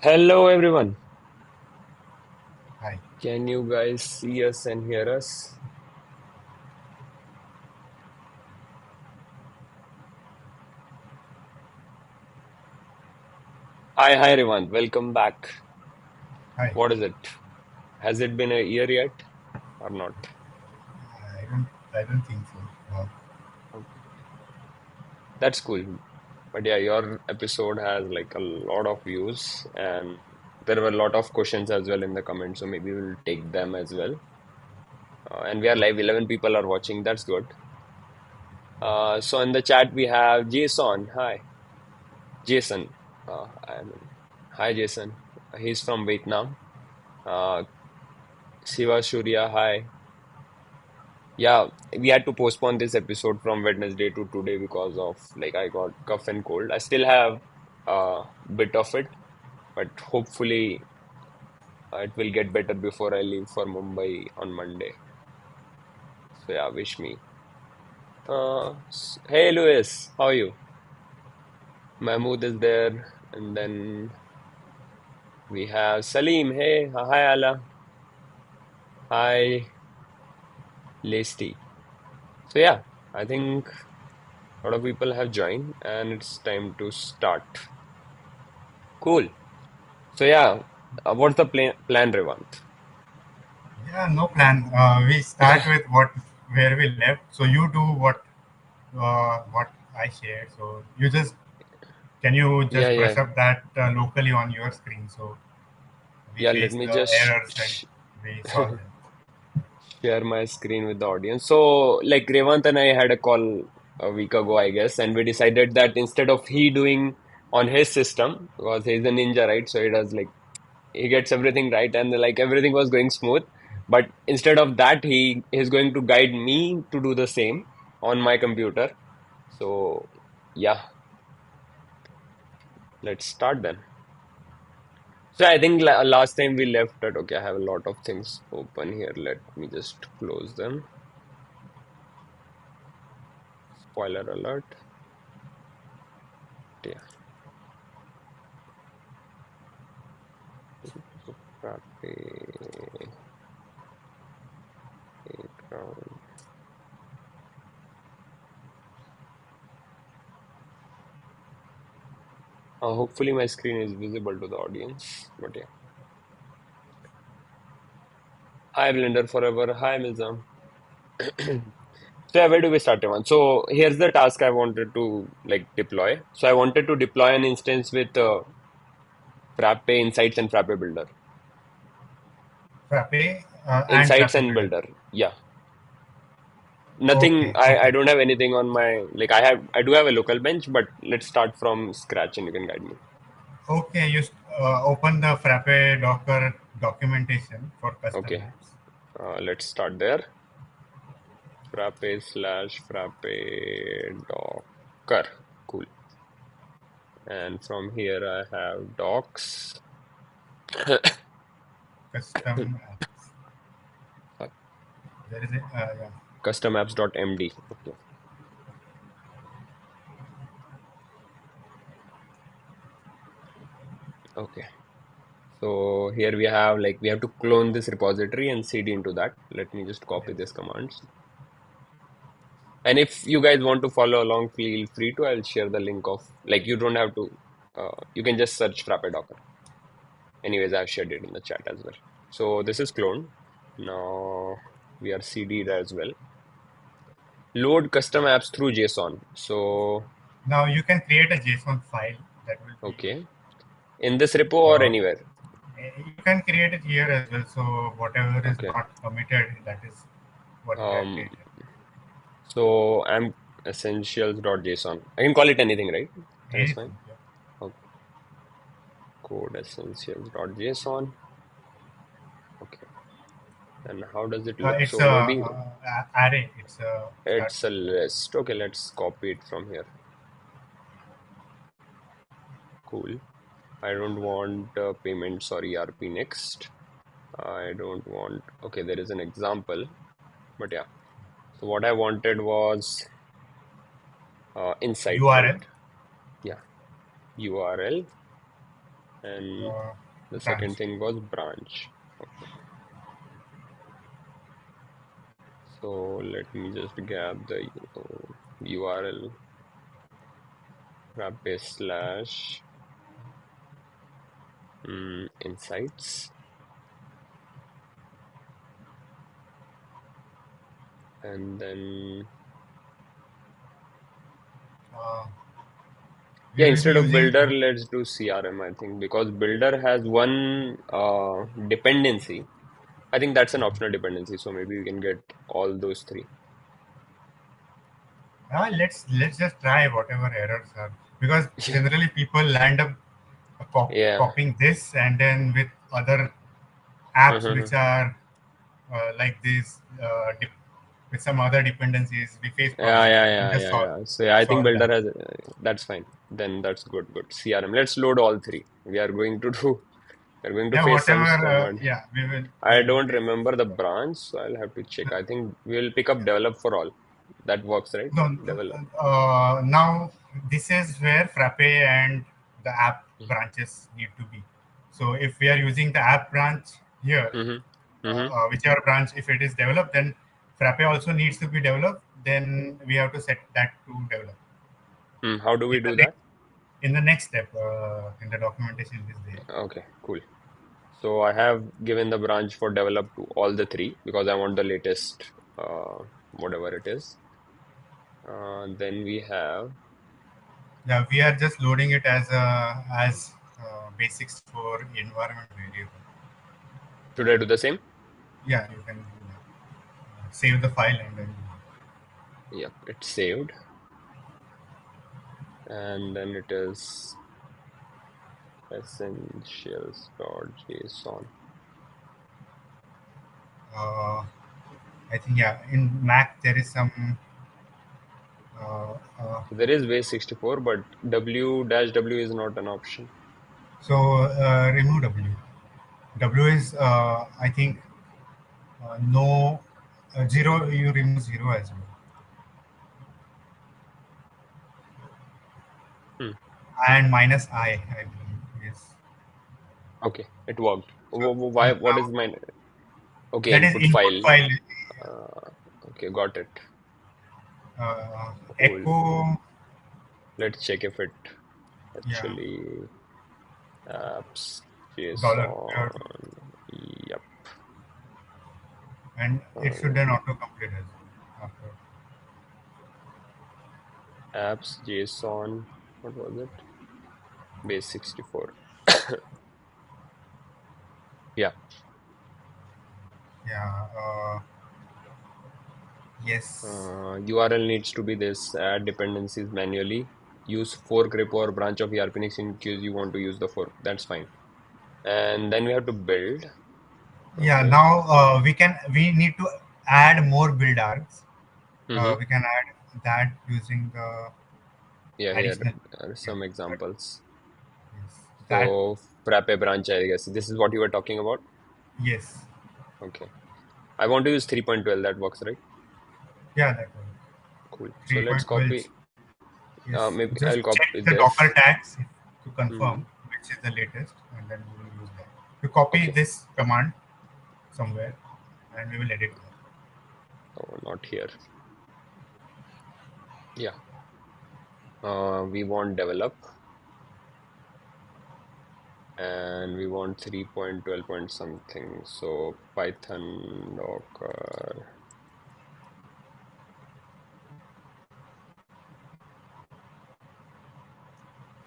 Hello everyone. Hi. Can you guys see us and hear us? Hi everyone. Welcome back. Hi. What is it? Has it been a year yet or not? I don't think so. Okay. That's cool. But yeah, your episode has like a lot of views and there were a lot of questions as well in the comments, so maybe we'll take them as well. And we are live, Okay. 11 people are watching. That's good. So in the chat we have Jason. Hi, Jason. I mean, hi Jason. He's from Vietnam. Uh, Siva Surya, hi. Yeah, we had to postpone this episode from Wednesday to today because of like I got cough and cold. I still have a bit of it, but hopefully it will get better before I leave for Mumbai on Monday. So yeah, wish me. Hey Louis, how are you? Mahmood is there, and then we have Salim. Hey, hi Allah, hi Lesty. So yeah, I think a lot of people have joined, and it's time to start. Cool. So yeah, what's the plan, Revant? Yeah, no plan. We start with where we left. So you do what I shared. So can you Yeah, just brush yeah, up that locally on your screen so we yeah. Let face me the just errors and we solve them. share my screen with the audience. So, like Revant and I had a call a week ago, I guess, and we decided that instead of he doing on his system, because he's a ninja, right? So he does like he gets everything right, and like everything was going smooth. But instead of that, he is going to guide me to do the same on my computer. So, yeah, let's start then. So I think last time we left it. Okay, I have a lot of things open here. Let me just close them. Spoiler alert. Yeah. So Frappe background. Hopefully my screen is visible to the audience. But yeah. Hi Blender Forever. Hi Mizam. So yeah, where do we start, Evan? So here's the task I wanted to like deploy. So I wanted to deploy an instance with Frappe Insights and Frappe Builder. Frappe and Insights Frappe and Builder. Builder. Yeah. Nothing, Okay. I Okay. don't have anything on my, like I do have a local bench, but let's start from scratch and you can guide me. Okay. Open the Frappe Docker documentation for custom Okay, apps. let's start there. Frappe slash Frappe Docker. Cool. And from here I have docs. Custom apps. There is a yeah. Custom apps.md. Okay. Okay. So here we have like we have to clone this repository and cd into that. Let me just copy Yes. this commands. And if you guys want to follow along, feel free to. I'll share the link of like you don't have to. You can just search Frappe Docker. Anyways, I've shared it in the chat as well. So this is cloned. Now we are CD'd as well. Load custom apps through JSON. So Now you can create a JSON file that will be. okay, in this repo or Uh, anywhere. you can create it here as well. So whatever is Okay. not committed, that is what we are Um. creating. So I'm essentials.json. I can call it anything, right? That is fine. Anything. Yeah. Okay. Code essentials.json. Okay. And how does it look? It's So maybe array. It's starts it's a with list. Okay, let's copy it from here. Cool. I don't want payments or ERP next. I don't want. Okay, there is an example, but yeah. So what I wanted was insights, right? URL. Yeah. URL. And uh, the branch. second thing was branch. Okay. So let me just grab the URL Frappe slash insights, and then Uh, we yeah, will be instead of using. builder, let's do CRM, I think, because builder has one dependency. I think that's an optional dependency, so maybe we can get all those three. Let's just try whatever errors are, because generally people land up Yeah. copying this, and then with other apps Yeah. which are like this with some other dependencies, we face Yeah, problems. yeah, We'll yeah, just yeah, yeah. So yeah, I think solve Builder that. has that's fine. Then that's good, good. CRM. Let's load all three. We are going to do. We're going to Yeah, face some whatever. stubborn. Yeah, we I will don't face. remember the branch, so I'll have to check. I think we'll pick up develop for all. That works, right? No, Develop. now this is where Frappe and the app branches need to be. So if we are using the app branch here, Mm-hmm. Mm-hmm. whichever branch, if it is developed, then Frappe also needs to be developed. Then we have to set that to develop. How do In we the do next, that? in the next step, in the documentation, it is there. Okay, cool. So I have given the branch for develop to all the three because I want the latest, whatever it is. Then we have. Yeah, we are just loading it as a basics for environment variable. Should I do the same? Yeah, you can do that. Save the file and then. Yep, it's saved. And then it is essentials.json. Uh, I think, yeah, in Mac there is some. Uh, uh, So there is base64, but w dash w is not an option. so remove W. W is I think no zero. You remove zero as well, Hmm. and minus I believe. Yes. Okay, it worked. So, Why? What now is my? Okay, that is input input file. file. Uh, okay, got it. Cool. Echo. Let's check if it Yeah. actually apps Dollar. JSON. Yep. And it should Uh, then auto complete as well after. apps JSON. What was it? Base64. Yeah. Yeah. Yes. URL needs to be this. Add dependencies manually. Use fork repo or branch of ERPNX in case you want to use the fork. That's fine. And then we have to build. Yeah. Okay. Now we need to add more build args. Mm-hmm. We can add that using the Yeah, here additional. are Yeah. some That, examples. yes. That. So Frappe branch, I guess. This is what you were talking about. Yes. Okay. I want to use 3.12. That works, right? Yeah. That one. Cool. So let's 3.12. copy. Yes. Maybe Just I'll check copy the Docker this. tags to Hmm. confirm which is the latest, and then we will use that. You copy Okay. this command somewhere, and we will edit that. Oh, not here. Yeah. We want develop and we want 3.12 point something. So Python Docker.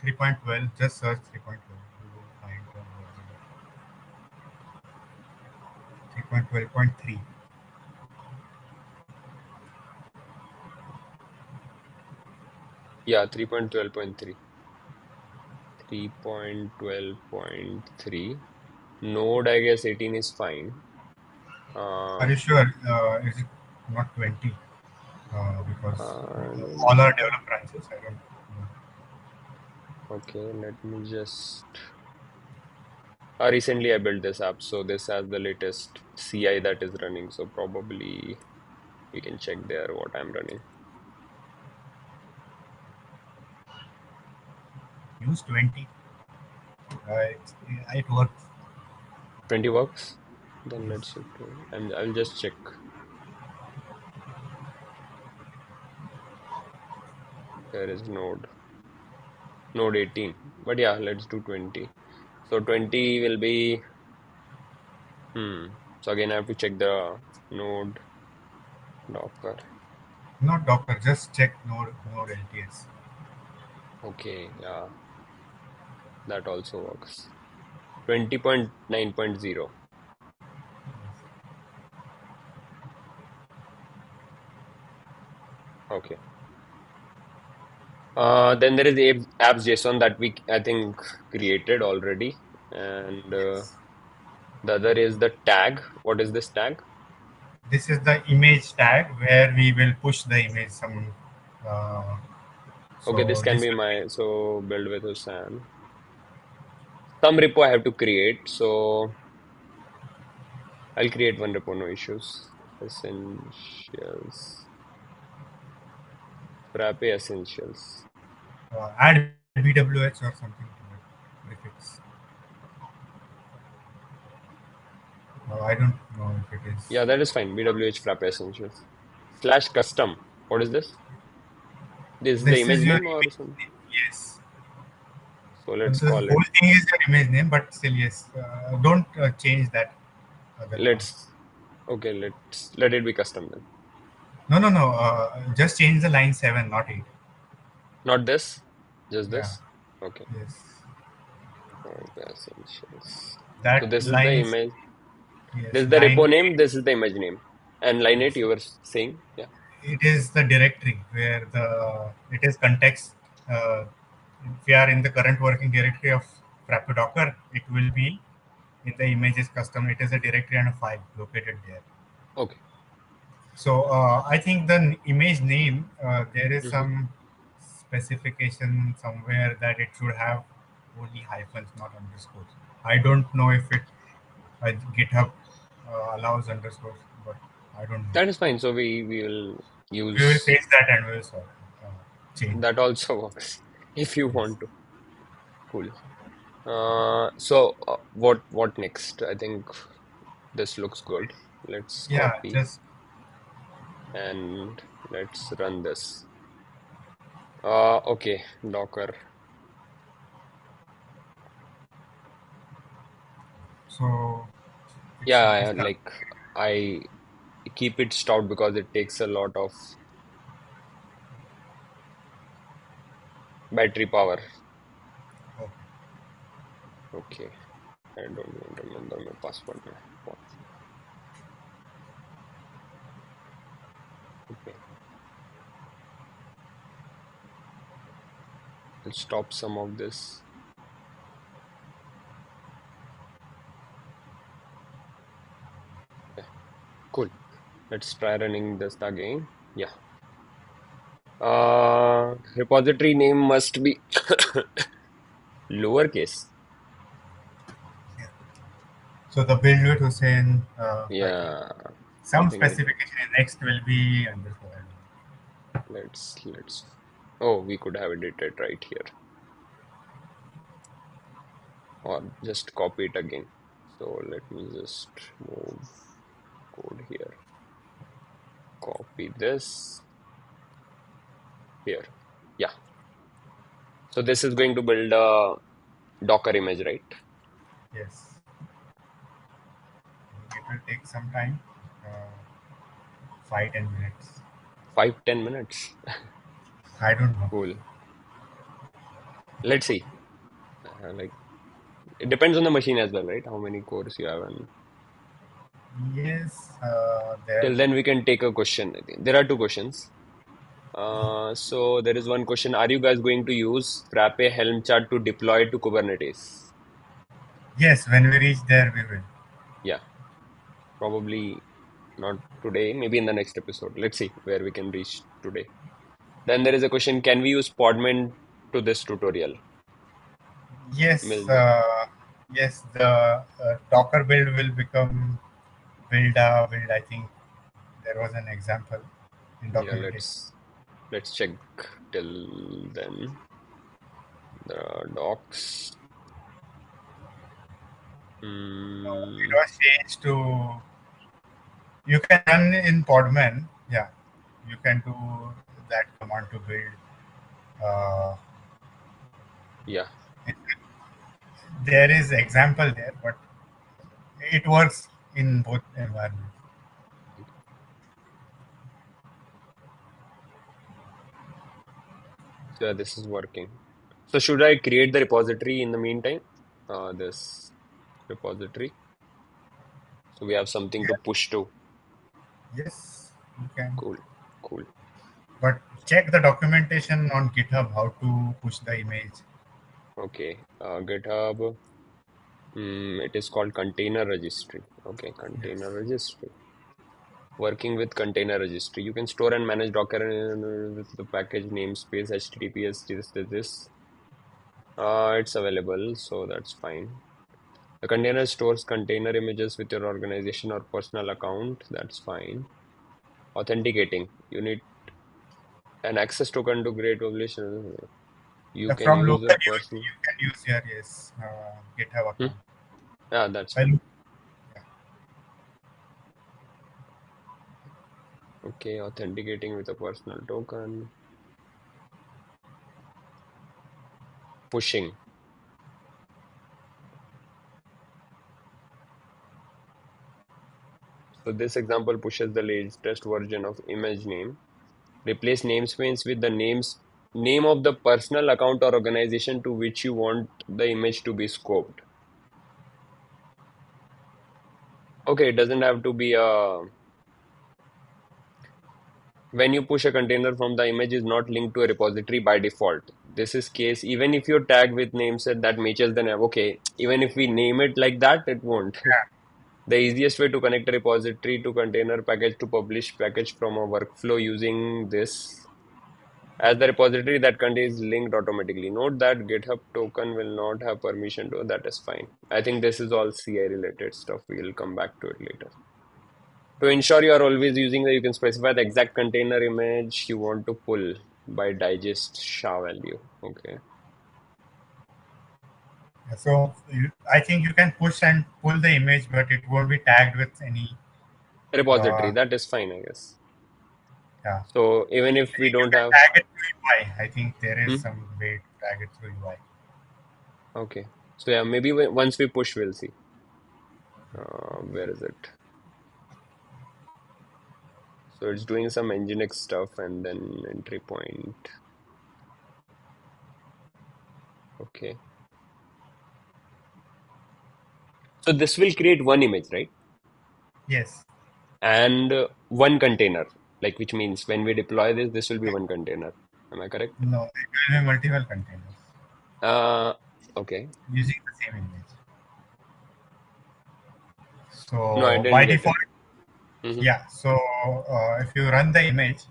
3.12. Just search 3.12. You will find the version. 3.12.3. Yeah, 3.12.3. 3.12.3. Node, I guess 18 is fine. Are Uh, you sure? Is it not 20? Because all and are developed branches. I don't know. okay, let me just. Recently I built this app, so this has the latest CI that is running. So probably we can check there what I'm running. Use 20. it, it works. 20 works? Then let's shift to, and I'll just check. There is node 18. But yeah, let's do 20. So 20 will be, so again, I have to check the node Docker. Not Docker, just check node LTS. Okay, yeah, that also works. 20.9.0. Okay. Then there is apps.json that I think created already. And Yes. the other is the tag. What is this tag? This is the image tag where we will push the image some. Uh, Okay, this so can this be will be my, so build with Hussein. Some repo I have to create. So I'll create one repo, no issues. Essentials. Frappe essentials. add BWH or something to it prefix. I don't know if it is. Yeah, that is fine. BWH Frappe essentials. Slash custom. What is this? This is the This image is your name or image some? name. Yes. So So let's the call it. whole thing is your image name, but still, yes. Don't change that other part. Let's okay. Let it be custom then. No, no, no. Just change the line 7, not 8. Not this. Just Yeah. this. Okay. Yes. Essentials. So That this is the lines. image. This Yes. is the repo Line name. 8. This is the image name. And line 8 Yes. you were saying. Yeah. It is the directory where the it is context. Uh, if we are in the current working directory of Frappe Docker, it will be in the images custom. It is a directory and a file located there. Okay. So I think the image name there is hmm some specification somewhere that it should have only hyphens, not underscores. I don't know if it GitHub allows underscores, but I don't know. That is fine. So we will We will use face that and we'll solve change. that also works if you Yes. want to. Cool. So what next? I think this looks good. Let's Yeah. copy Just and let's run this. Okay, Docker. so it Yeah, should be start. like I keep it stopped because it takes a lot of battery power. Okay. Okay, I don't even remember my password now. What? Okay, I'll stop some of this. Okay, cool. Let's try running this again. Yeah. Repository name must be lowercase. Yeah. So the build with Hussein, I think Yeah, I some think specification in next will be underscore. let's. Oh, we could have edited right here, or just copy it again. So let me just move code here. Copy this here. Yeah. So this is going to build a Docker image, right? Yes. It will take some time, uh, 5-10 minutes. 5-10 minutes. I don't know. Cool. Let's see. Like it depends on the machine as well, right? How many cores you have, and Yes, till there. then we can take a question. I think there are two questions. So there is one question: are you guys going to use Frappe Helm chart to deploy to Kubernetes? Yes, when we reach there, we will. Yeah, probably not today. Maybe in the next episode. Let's see where we can reach today. Then there is a question: can we use Podman to this tutorial? Yes, Will yes. The Docker build will become build. I think there was an example in yeah, documentation. let's check till then the docs. It Mm, was changed to you can run in Podman. Yeah, you can do that command to build. Uh, yeah. there is example there, but it works in both environments. So yeah, this is working. So should I create the repository in the meantime? This repository. So we have something to Yeah, push to. yes, you can. Cool, cool. But check the documentation on GitHub how to push the image. Okay. GitHub. It is called container registry. Okay, container Yes. registry. Working with container registry. You can store and manage Docker with the package namespace HTTPS this. It's available, so that's fine. The container stores container images with your organization or personal account. That's fine. Authenticating. You need an access token to create publication. You can From use local, your personal. you can use your GitHub Hmm? account. Yeah, that's Well, fine. yeah. Okay, authenticating with a personal token. Pushing. So this example pushes the latest version of image name. Replace namespace with the name of the personal account or organization to which you want the image to be scoped. Okay, it doesn't have to be a when you push a container from the image is not linked to a repository by default. This is case even if you tag with nameset that matches the name. Okay, even if we name it like that, it won't. The easiest way to connect a repository to container package to publish package from a workflow using this as the repository that contains linked automatically. Note that GitHub token will not have permission to that is fine. I think this is all CI related stuff. We'll come back to it later. To ensure you are always using the, you can specify the exact container image you want to pull by digest SHA value. Okay. So I think you can push and pull the image, but it won't be tagged with any. Repository, Uh, that is fine, I guess. yeah, So even I if we think you don't can have, tag it through UI. I think there is hmm? some way to tag it through UI. Okay. So yeah, maybe once we push, we'll see. Where is it? So it's doing some Nginx stuff and then entry point. Okay. So this will create one image, right? Yes. And one container, like which means when we deploy this, this will be one container. Am I correct? No, it will be multiple containers Uh, okay. using the same image. No, I So didn't by get default, it. Hmm. yeah. So if you run the image,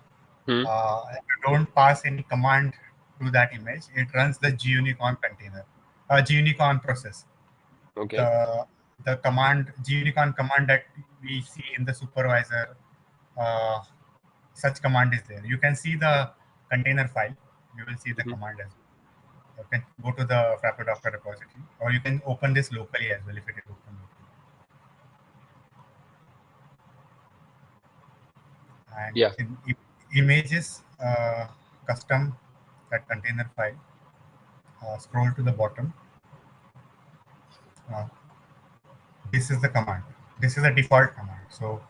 Hmm. if you don't pass any command to that image, it runs the gunicorn container, gunicorn process. Okay. The the command gunicorn command that we see in the supervisor, uh, such command is there. You can see the container file. You will see the Hmm. command as well. You can go to the Frappe Docker repository, or you can open this locally as well if it is open locally. And Yeah. in images, custom that container file, scroll to the bottom. Uh, this is the command. This is a default command. So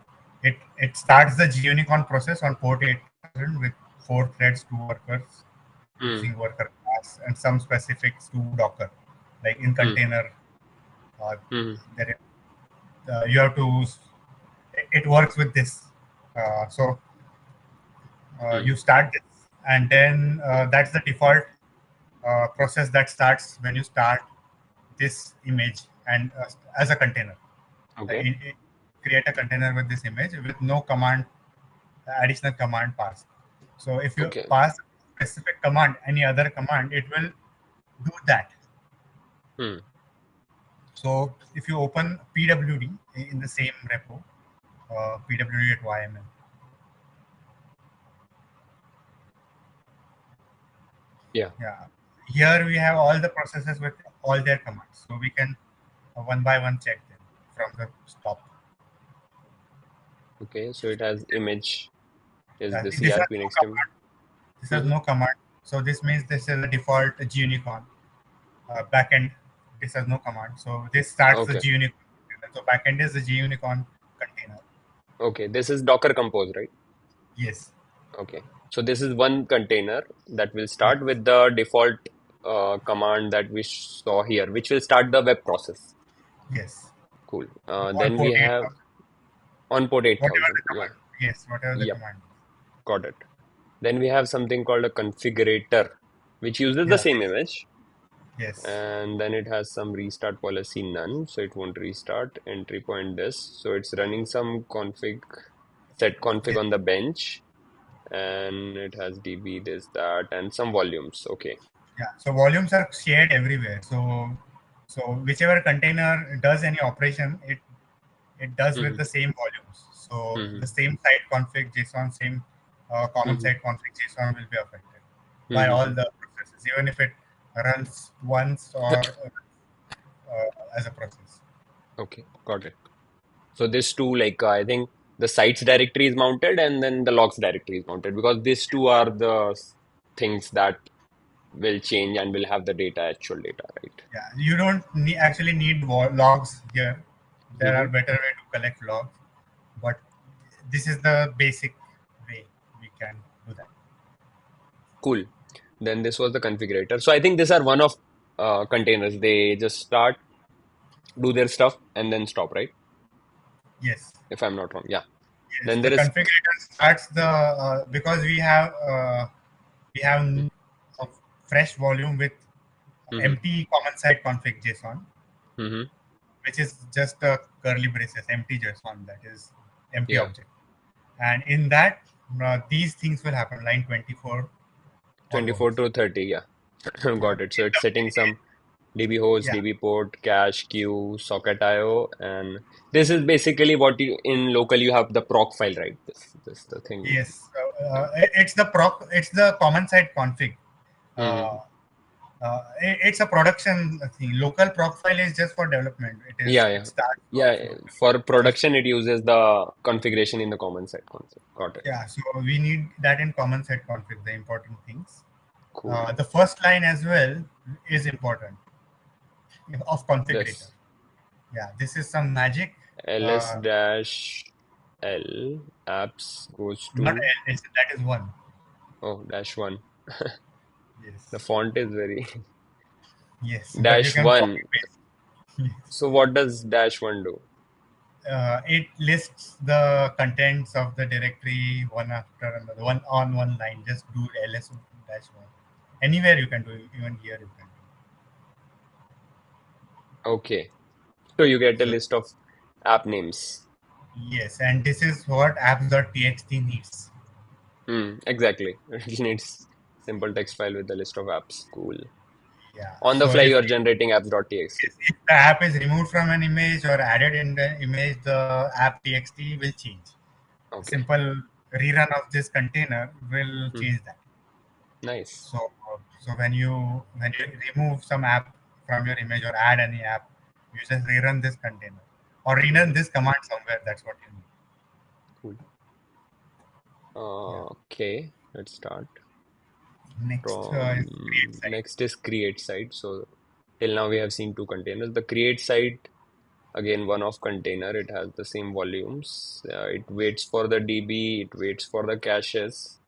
it starts the gunicorn process on port 8000 with 4 threads, 2 workers Hmm. using worker class and some specifics to Docker, like in Hmm. container. Uh, Hmm. there, you have to. It works with this. Hmm. You start this, and then that's the default process that starts when you start this image and as a container. Okay. Create a container with this image with no command, additional command passed. So if you Okay. pass specific command, any other command, it will do that. Hmm. So if you open pwd in the same repo, pwd.yml, Yeah. yeah, here we have all the processes with all their commands. So we can one by one check them from the top. Okay, so it has image is the This has CRP no next to command. This has him. no command. So this means this is a default GUnit backend. This has no command. So this starts the Okay, GUnit. So backend is the GUnit container. okay. This is Docker Compose, right? Yes. Okay. So this is one container that will Yes. start with the default command that we saw here, which will start the web process. Yes. Cool. On Then we port have 8000. on port Whatever 8000. the Yeah. command. Yes. Whatever the Yep. command. Got it. Then we have something called a configurator, which uses the Yeah. same image. Yes. And then it has some restart policy none, so it won't restart. Entry point this. So it's running some set config Yes. on the bench. And it has DB, this, that, and some volumes. Okay. Yeah. So volumes are shared everywhere. So whichever container does any operation, it does with Mm-hmm. the same volumes. So Mm-hmm. the same site config JSON, same common Mm-hmm. site config JSON will be affected by all Mm-hmm. the processes, even if it runs once or as a process. Okay, got it. So this two, like I think the sites directory is mounted and then the logs directory is mounted because these two are the things that will change and will have the data, actual data, right? Yeah, you don't actually need logs here. There Mm-hmm. are better way to collect logs, but this is the basic way we can do that. Cool. Then this was the configurator. So I think these are one of containers. They just start, do their stuff, and then stop, right? Yes. If I'm not wrong. Yeah. Yes, Then the there is. configurator starts the because we have a fresh volume with Mm-hmm. empty common site config JSON, Mm-hmm. which is just a curly braces empty JSON that is empty Yeah. object, and in that these things will happen line 24 24 onwards. to 30. Yeah. Yeah, Got it. So it's setting some DB host, yeah, DB port, cache, queue, socket IO, and this is basically what you in local you have the proc file, right? This the thing. yes. Yeah. It's the common site config. Mm-hmm. Uh, it's a production thing. Local proc file is just for development. Yeah, It yeah. starts Yeah, locally. for Just production it uses the configuration in the common site concept. Got it. yeah. So we need that in common site config. The important things. Cool. The first line as well is important of configurator. This Yeah, this is some magic. ls Uh, dash l apps goes Not to that is one. dash one. The Yes, font is very yes. But you dash can copy one. paste. Yes. So what does dash one do? It lists the contents of the directory one after another, one on one line. Just do ls dash one. Anywhere you can do it, even here you can do. Okay. So you get a So list of app names. yes, and this is what apps.txt needs. Exactly. It needs simple text file with the list of apps. Cool. Yeah. On the So fly, you are generating apps.txt. if the app is removed from an image or added in the image, the app.txt will change. A Okay. simple rerun of this container will Hmm. change that. Nice. So when you remove some app from your image or add any app, you just rerun this container or Hmm. rerun this command somewhere. That's what you need. Cool. Yeah. Okay. Let's start Next is create from site. next is create site. So till now we have seen two containers. The create site, again, one of container. It has the same volumes. It waits for the DB. It waits for the caches.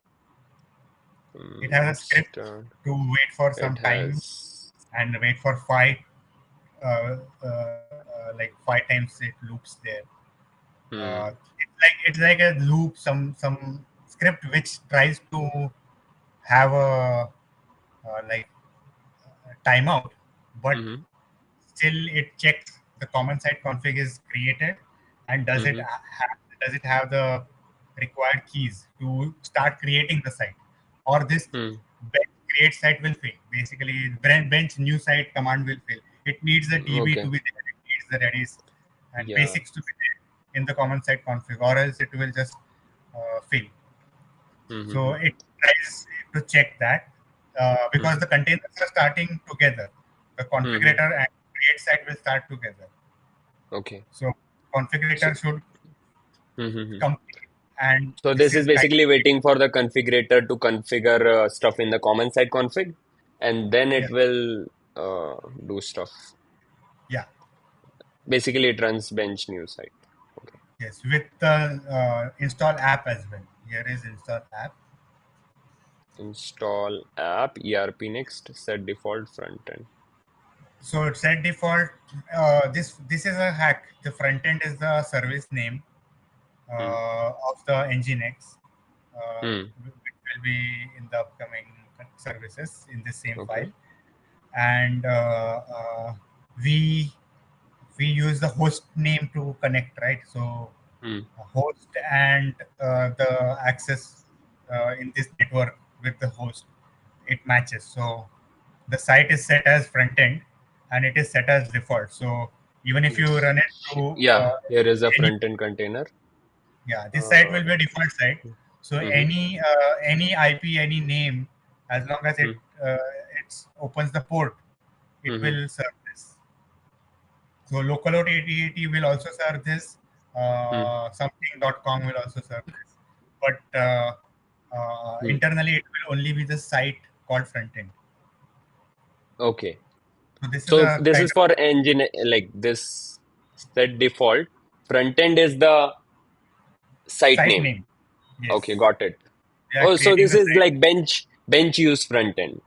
It has a script Start. to wait for It some time has. and wait for like 5 times it loops there. Hmm. It's like a loop, some script which tries to have a like timeout, but Mm-hmm. still it checks the common site config is created and Mm-hmm. does it have the required keys to start creating the site, or this Hmm. bench create site will fail. Basically, bench new site command will fail. It needs the DB to Okay. be there. It needs the Redis and Yeah. basics to be there in the common site config, or else it will just fail. So Mm-hmm. it tries to check that because Mm-hmm. the containers are starting together. The Mm-hmm. configurator and create site will start together. Okay. So So, configurator should mm-hmm. complete, and So this this is is kind basically waiting for the configurator to configure stuff in the common side config, and then yeah, it will do stuff. yeah, Basically, it runs bench new site. Okay. yes, with the install app as well. Here is install app. Install app, ERP next, set default front end. So it set default. This is a hack. The front end is the service name Hmm. of the Nginx, Hmm. which will be in the upcoming services in the same Okay. file. And we we use the host name to connect, right? So Hmm. host and the access in this network with the host, it matches. So the site is set as front end and it is set as default. So even if you run it through Yeah, here is a any, front end container. yeah, this site Uh, will be a default site. So mm-hmm. any IP, any name, as long as Hmm. uh, it opens the port, it Hmm. will serve this. So localhost 8080 will also serve this. Hmm. Something.com will also serve this. But Hmm. internally, it will only be the site called front end. Okay. So this is So a this kind is of for engine, like this set default. Front end is the site site name. name. Okay, Yes. got it. We are Oh, so creating this the is site. like bench use front end.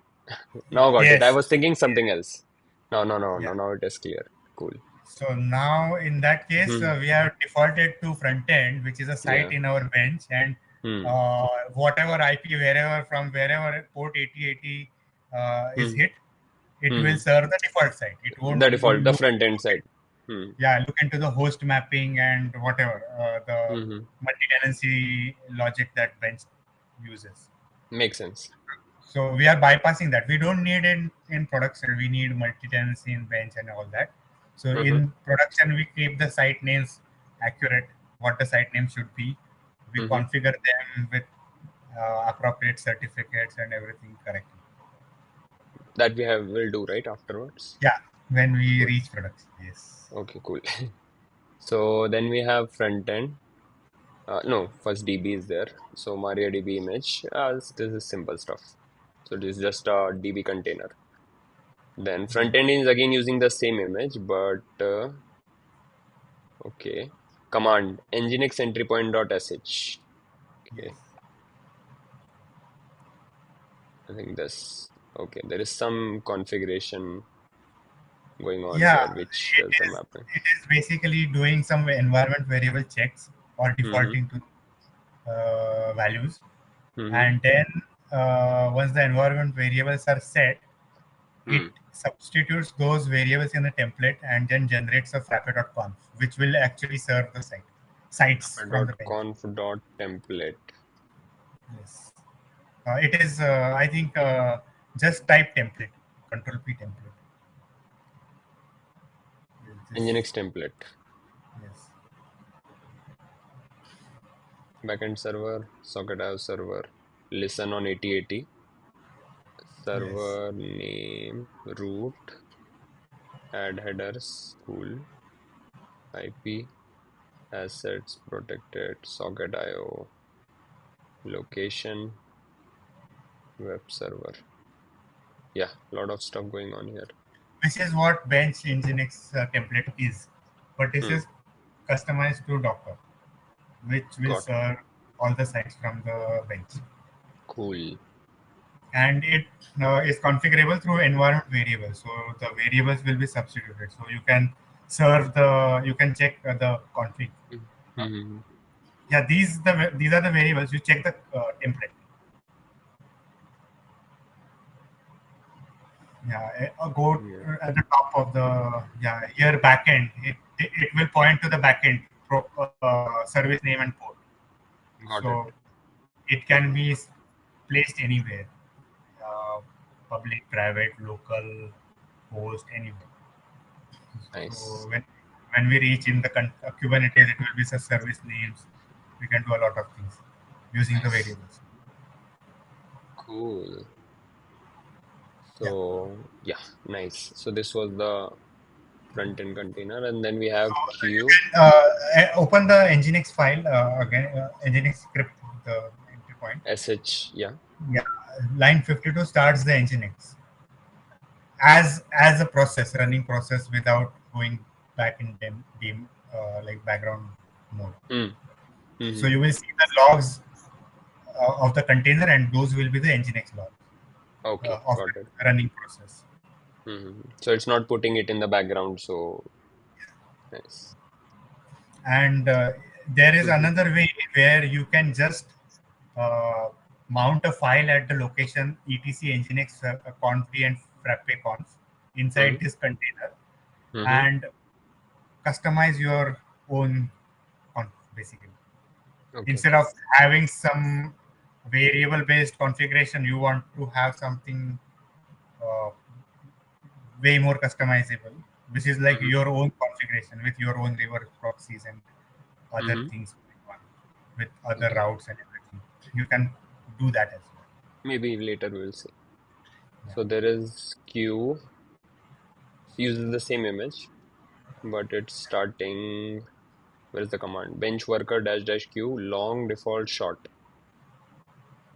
Now got it. I Yes. was thinking something Yes. else. No, no, no, no. Yeah. Now it is clear. Cool. So now in that case, Hmm. we have defaulted to front end, which is a site Yeah. in our bench, and Hmm. whatever IP wherever from wherever port 8080 is Hmm. hit, it will Hmm. serve the default site. It won't The default, the look, front end side. Hmm. look into the host mapping and whatever the Hmm. multi-tenancy logic that bench uses. Makes sense. So we are bypassing that. We don't need it in production. We need multi-tenancy in bench and all that. So Hmm. in production, we keep the site names accurate, what the site name should be. We Hmm. configure them with appropriate certificates and everything correctly. That we have will do right afterwards. Yeah, when we Cool. reach production, yes. Okay, cool. So then we have front end. No, first DB is there. So MariaDB image. This is simple stuff. So this is just a DB container. Then Yeah, front end is again using the same image, but okay. Command nginx entry point.sh. yes. Okay, I think this. Okay, there is some configuration going on Yeah, here, which it does the is. mapping. It is basically doing some environment variable checks or Mm-hmm. defaulting to values, Mm-hmm. and then once the environment variables are set, it Hmm. substitutes those variables in the template and then generates a frappe.conf, which will actually serve the sites from the bench. Conf.template. Yes, it is. I think just type template, Control P template. This, Nginx template. yes, Backend server, socket server. Listen on 8080. yes. Server name, root, add headers, cool, IP, assets, protected, socket IO, location, web server. Yeah, lot of stuff going on here. Which is what bench Nginx template is, but this Hmm, is customized to Docker, which will got it. serve all the sites from the bench. Cool. And it is configurable through environment variables. So the variables will be substituted. So you can check the config. Uh, Mm-hmm. yeah, these are the variables. You check the template. Yeah, go Yeah, at the top of the, yeah, here backend. It will point to the backend service name and port. got it. So it can be placed anywhere, uh, public, private, local, host, anywhere. So Nice. when we reach in the Kubernetes, it will be such service names. We can do a lot of things using the Nice. variables. Cool. Yeah. So, yeah, nice. So this was the front-end container, and then we have You queue, can open the Nginx file again, Nginx script, the entry point. sh, yeah. Yeah, line 52 starts the Nginx as a process, running process without going back in dim like background mode. Hmm. So Mm-hmm. you will see the logs of the container, and those will be the Nginx logs Okay, of got it. the running process. Mm-hmm. So it's not putting it in the background, so nice. And there is Mm-hmm. another way where you can just uh, mount a file at the location etc nginx conf and frappe conf inside Mm-hmm. this container Mm-hmm. and customize your own conf basically. Okay. Instead of having some variable based configuration, you want to have something uh, way more customizable, which is like Mm-hmm. your own configuration with your own reverse proxies and other Mm-hmm. things going on with other Okay. routes and everything. You can do that as well. Maybe later we'll see. Yeah. So there is queue, uses the same image, but it's starting. Where is the command? Bench worker dash dash queue, long default short.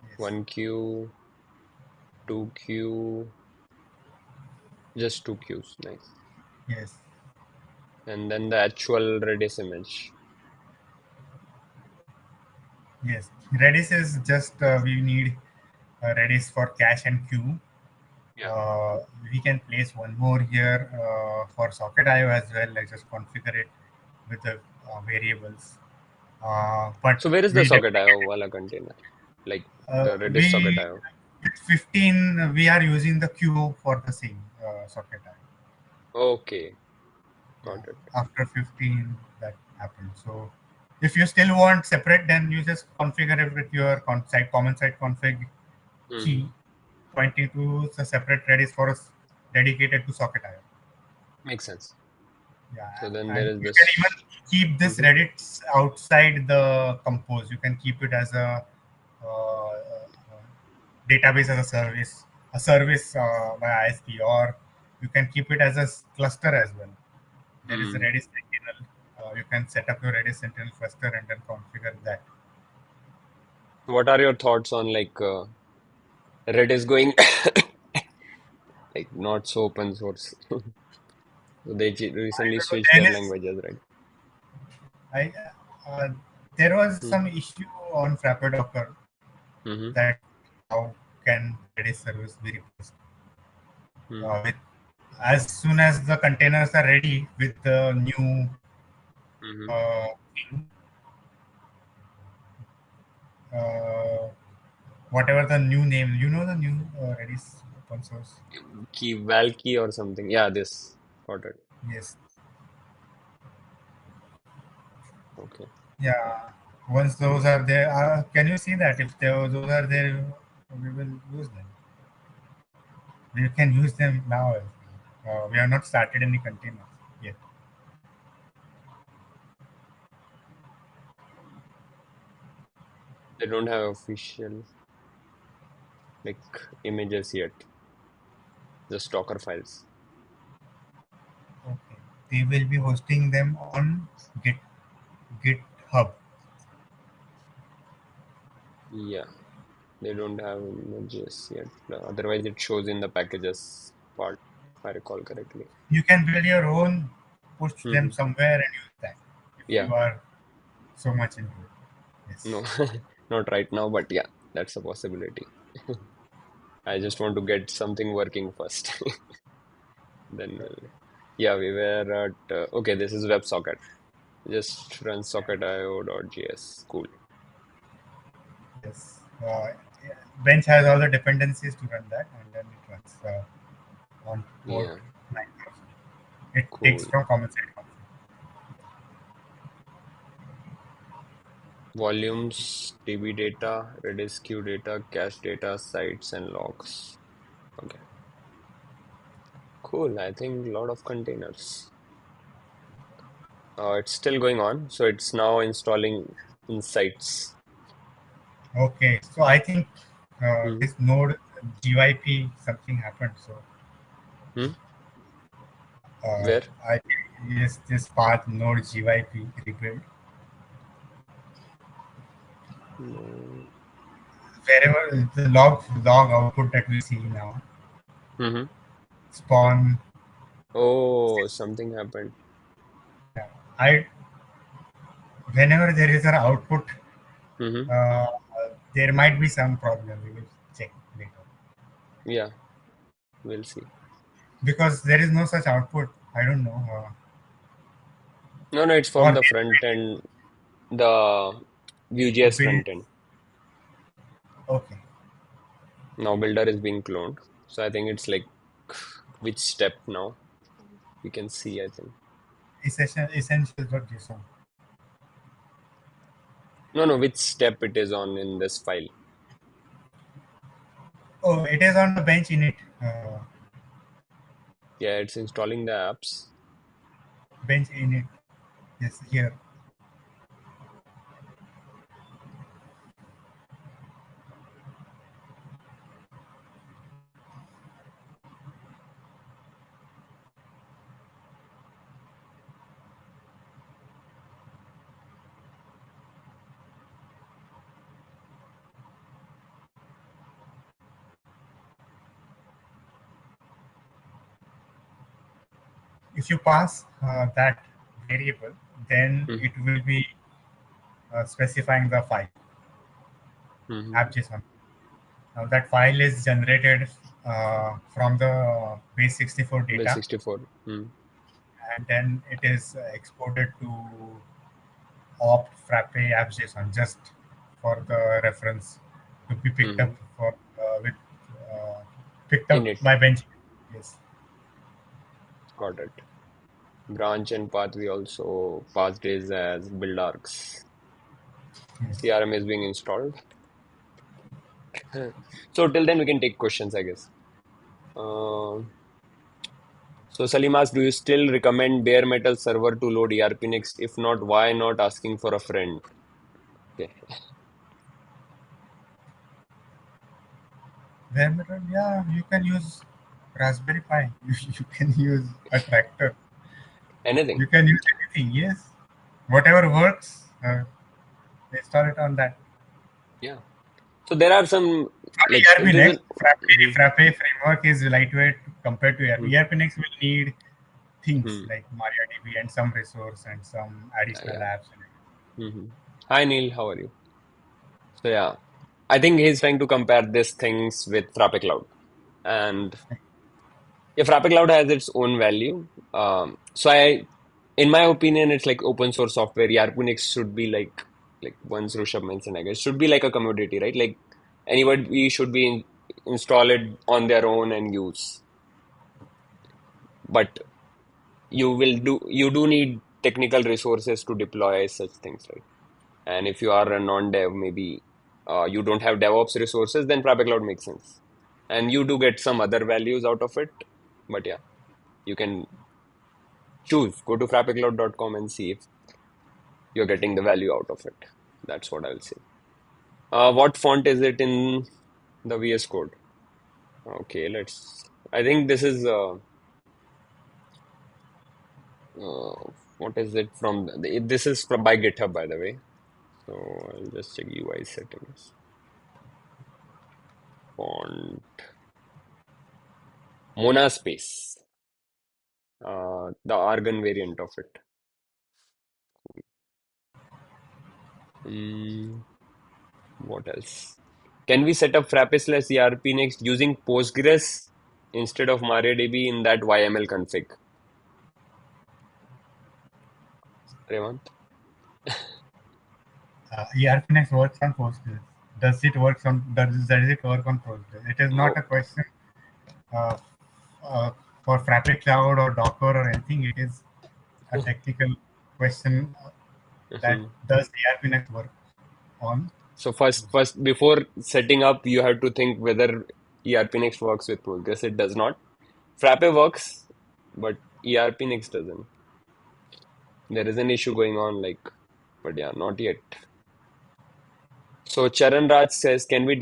Yes. One queue, two queue, just two queues. Nice. Yes. And then the actual Redis image. Yes. Redis is just we need Redis for cache and queue. Yeah. We can place one more here for socket IO as well. Let's just configure it with the variables. But So where is the we'll socket IO definitely wala container? Like uh, the Redis socket we IO. with 15 we are using the queue for the same socket IO. Okay, Yeah, got it. after 15 that happens. So if you still want separate, then you just configure it with your site common site config Hmm. key pointing to the separate Redis for us dedicated to socket IO. Makes sense. Yeah, So then there and is you can even this. keep this Hmm. Redis outside the compose. You can keep it as database as a service by ISP, or you can keep it as a cluster as well. There is a Hmm. Redis Sentinel. You can set up your Redis Sentinel cluster and then configure that. What are your thoughts on like Redis going like not so open source? So they I recently don't know. switched their languages, right? I, uh, there was Hmm. some issue on Frappe Docker Mm-hmm. that how can Redis service be replaced Mm-hmm. with as soon as the containers are ready with the new Mm-hmm. thing, uh, whatever the new name, you know the new Redis open source. Key Valkey or something. Yeah, this. Got it. Yes, Okay. yeah. Once those are there, can you see that if those are there, we will use them. We can use them now. We have not started any containers yet. They don't have official like images yet. Just Docker files. Okay. They will be hosting them on GitHub. Yeah, they don't have images yet. Otherwise, it shows in the packages part, if I recall correctly. You can build your own, push them Hmm. somewhere, and use that if Yeah, you are so much into it. no, Yes. not right now, but yeah, that's a possibility. I just want to get something working first. Then, yeah, we were at, okay, this is WebSocket. Just run socket.io.js. Cool. Yes. Yeah. Bench has all the dependencies to run that, and then it runs on port Yeah, 9000. It takes cool. from common side config. Volumes, DB data, Redis queue data, cache data, sites, and logs. Okay, cool. I think a lot of containers. It's still going on, so it's now installing insights. Okay. So I think Hmm. this node GYP something happened. So Hmm? Uh, Where? I Yes, this path node GYP rebuild. No. Wherever the log output that we see now, Mm-hmm. spawn. Oh, something happened. Yeah, I whenever there is an output, Mm-hmm. uh, there might be some problem. We will check later Yeah, we'll see. because there is no such output. I don't know, No, no, it's or from the front end, the Vue.js build. front end. Okay, Now builder is being cloned. So I think it's like which step now? We can see, I think. essential.json. No, no, which step it is on in this file. Oh, it is on the bench init. Yeah, it's installing the apps. Bench init. Yes, here. If you pass that variable, then Mm-hmm. it will be specifying the file Mm-hmm. app.json. Now that file is generated from the base64 Base data, 64. Mm. and then it is exported to opt frappe apps.json just for the reference to be picked up Mm-hmm. for with uh, picked up Init. by bench. Yes, Got it. Branch and path we also passed is as build arcs. yes. CRM is being installed. So till then we can take questions, I guess. So Salim asks, do you still recommend bare metal server to load ERP next? If not, why not asking for a friend? Okay. Bare metal, yeah, you can use Raspberry Pi. You can use a tractor. Anything. You can use anything. Yes, whatever works, install it on that. Yeah. So there are some like ERP this is Next, Mhm, Frappe framework is lightweight compared to ERP. mhm, ERP Next will need things mhm. like MariaDB and some resource and some additional Yeah. apps. Hmm. Hi Neil, how are you? So yeah, I think he's trying to compare these things with Frappe Cloud. And yeah, Frappe Cloud has its own value. In my opinion, it's like open source software. Yarpunix should be like once Rishabh mentioned, I guess, should be like a commodity, right? Like anybody should be install it on their own and use. But you do need technical resources to deploy such things, right? And if you are a non-dev, maybe you don't have DevOps resources, then Frappe Cloud makes sense. And you do get some other values out of it. But yeah, you can choose. Go to frappecloud.com and see if you're getting the value out of it. That's what I'll say. What font is it in the VS Code? Okay, I think this is. What is it from? This is from by GitHub, by the way. So I'll just check UI settings. Font. Monaspace. The Argon variant of it. Mm, what else? Can we set up Frappe ERP next using Postgres instead of MariaDB in that YML config? Revant? ERP Next works on Postgres. Does it work on Postgres? It is not Oh, a question uh, uh, for Frappe Cloud or Docker or anything. It is a technical question that mhm. does ERP Next work on. So first before setting up, you have to think whether ERP Next works with Postgres. It does not. Frappe works, but ERP Next doesn't. There is an issue going on, but yeah, not yet. So Charan Raj says, can we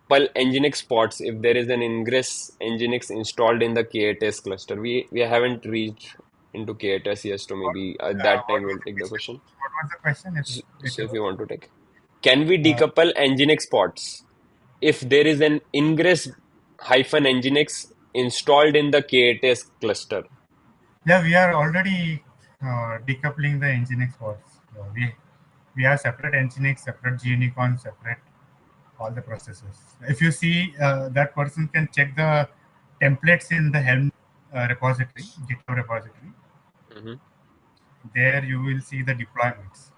Well, Nginx pods, if there is an ingress Nginx installed in the K8S cluster. We haven't reached into K8S yet, so What, maybe at that what time was we'll the take the question? question. What was the question? If So it if was, you want to take, can we uh, decouple Nginx pods if there is an ingress hyphen Nginx installed in the K8S cluster? yeah, we are already decoupling the Nginx pods. We have separate Nginx, separate Gunicorn, separate all the processes. If you see, that person can check the templates in the Helm repository, GitHub repository. Hmm. There you will see the deployments.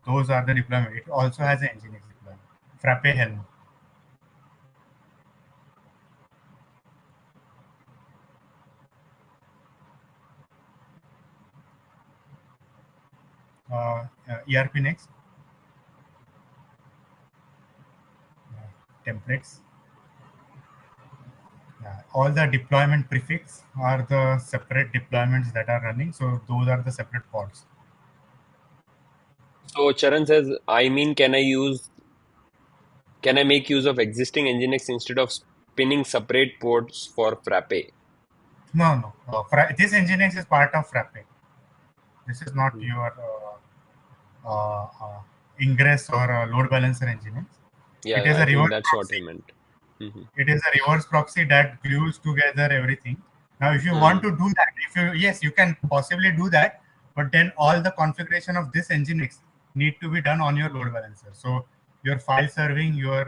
Those are the deployment. It also has an Nginx deployment. Frappe Helm. ERP next. Templates. All the deployment prefix are the separate deployments that are running. So those are the separate pods. So Charan says, I mean, can I make use of existing Nginx instead of spinning separate ports for Frappe? No, no. This Nginx is part of Frappe. This is not Mhm. your ingress or load balancer Nginx. It Yeah, is I a think reverse that's what he proxy. meant. Hmm. It is a reverse proxy that glues together everything. Now, if you want Hmm. to do that, if you yes, you can possibly do that, but then all the configuration of this Nginx need to be done on your load balancer. So your file serving, your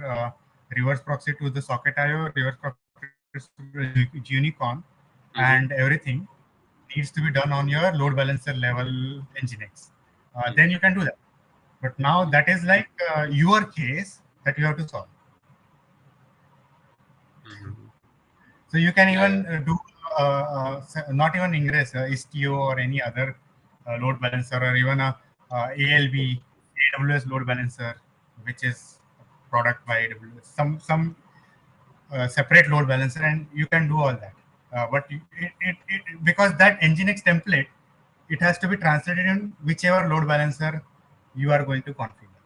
reverse proxy to the socket IO, reverse proxy to the Unicorn, Hmm. and everything needs to be done on your load balancer level Nginx. Then you can do that. But now Hmm. that is like your case that you have to solve. Hmm. So you can Yeah, yeah. even do not even Ingress, Istio or any other load balancer or even a ALB, AWS load balancer, which is a product by AWS. Some separate load balancer, and you can do all that. But because that Nginx template, it has to be translated in whichever load balancer you are going to configure.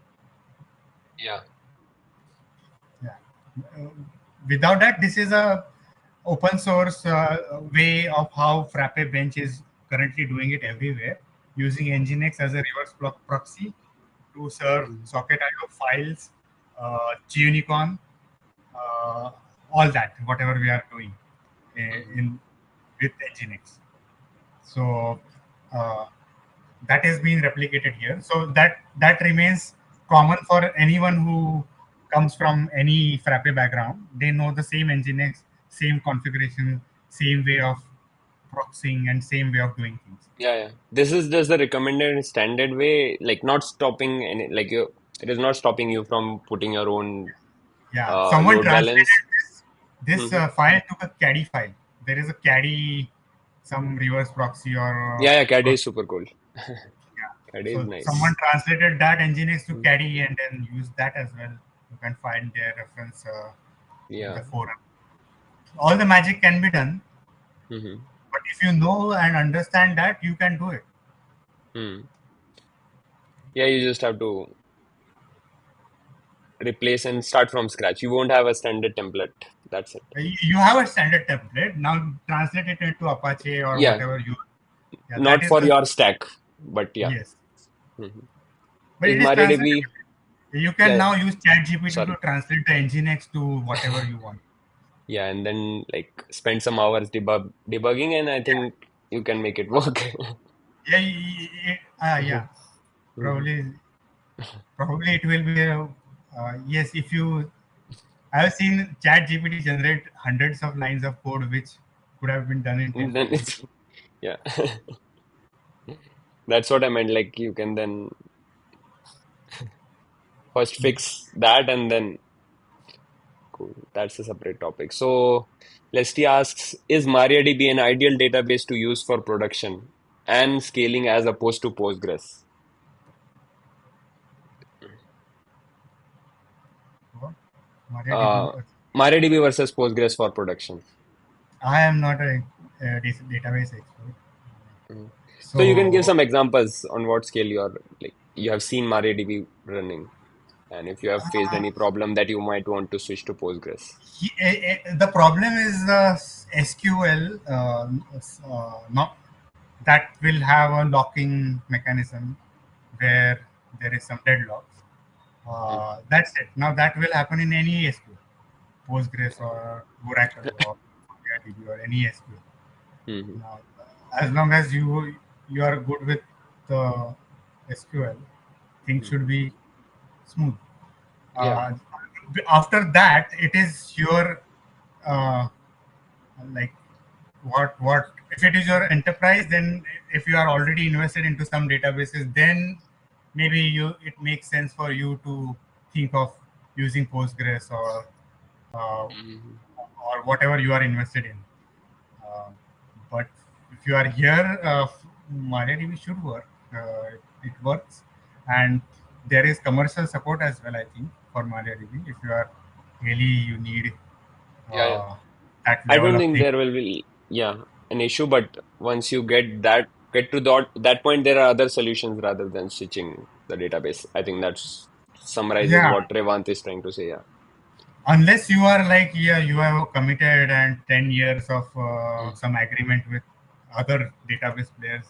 Yeah. Yeah. Uh, Without that, this is a open source way of how Frappe Bench is currently doing it everywhere, using Nginx as a reverse proxy to serve Mhm. socket IO files, Gunicorn, uh, all that, whatever we are doing Mhm. in with Nginx. So uh, that is being replicated here. So that remains common for anyone who comes from any Frappe background. They know the same Nginx, same configuration, same way of proxying, and same way of doing things. Yeah, yeah. This is just the recommended standard way, like not stopping any, like it is not stopping you from putting your own Yeah, someone load translated balance. this Hmm. file to a caddy file. There is a caddy, some reverse proxy or Yeah, yeah, CAD pro- is super cool. yeah. CAD is So someone nice. translated that Nginx to Mm. caddy and then used that as well. You can find their reference in Yeah. the forum. All the magic can be done, Hmm. but if you know and understand that, you can do it. Hmm. Yeah, you just have to replace and start from scratch. You won't have a standard template. That's it. You have a standard template, now translate it into Apache or Yeah, whatever you. Yeah, that not is for the. your stack, but yeah. Yes, Hmm. but Is it is MariaDB? translatable. You Yeah, can yeah. now use ChatGPT to Sorry. translate the Nginx to whatever you want. Yeah, and then like spend some hours debugging, and I Yeah, think you can make it work. yeah, yeah. Mhm. Probably, probably it will be. Yes, if you. I have seen ChatGPT generate hundreds of lines of code which could have been done in 10 And then seconds. it's yeah, that's what I meant. Like you can then first fix that, and then cool. That's a separate topic. So Leslie asks, is MariaDB an ideal database to use for production and scaling as opposed to Postgres? What? MariaDB. Uh, MariaDB versus Postgres for production. I am not a database expert. Mhm. So you can give So some examples on what scale you are like you have seen MariaDB running. And if you have faced any problem that you might want to switch to Postgres. The problem is the SQL, not that will have a locking mechanism where there is some deadlock. Mm, That's it. Now that will happen in any SQL, Postgres yeah. or Oracle or MariaDB or any SQL. Mhm, Now, as long as you are good with the SQL, things should mhm. be smooth. Yeah. Uh, After that, it is your uh, like what if it is your enterprise, then if you are already invested into some databases, then maybe you it makes sense for you to think of using Postgres uh, Mhm. or whatever you are invested in. uh, but if you are here, MariaDB should work. It works, and there is commercial support as well, I think, for MariaDB if you are really you need Yeah, yeah. uh, that I level don't of think thing. there will be, yeah, an issue, but once you get to that point, there are other solutions rather than switching the database. I think that's summarizes Yeah, what Revant is trying to say. Yeah. unless you are like, yeah, you have committed and 10 years of Mm, some agreement with other database players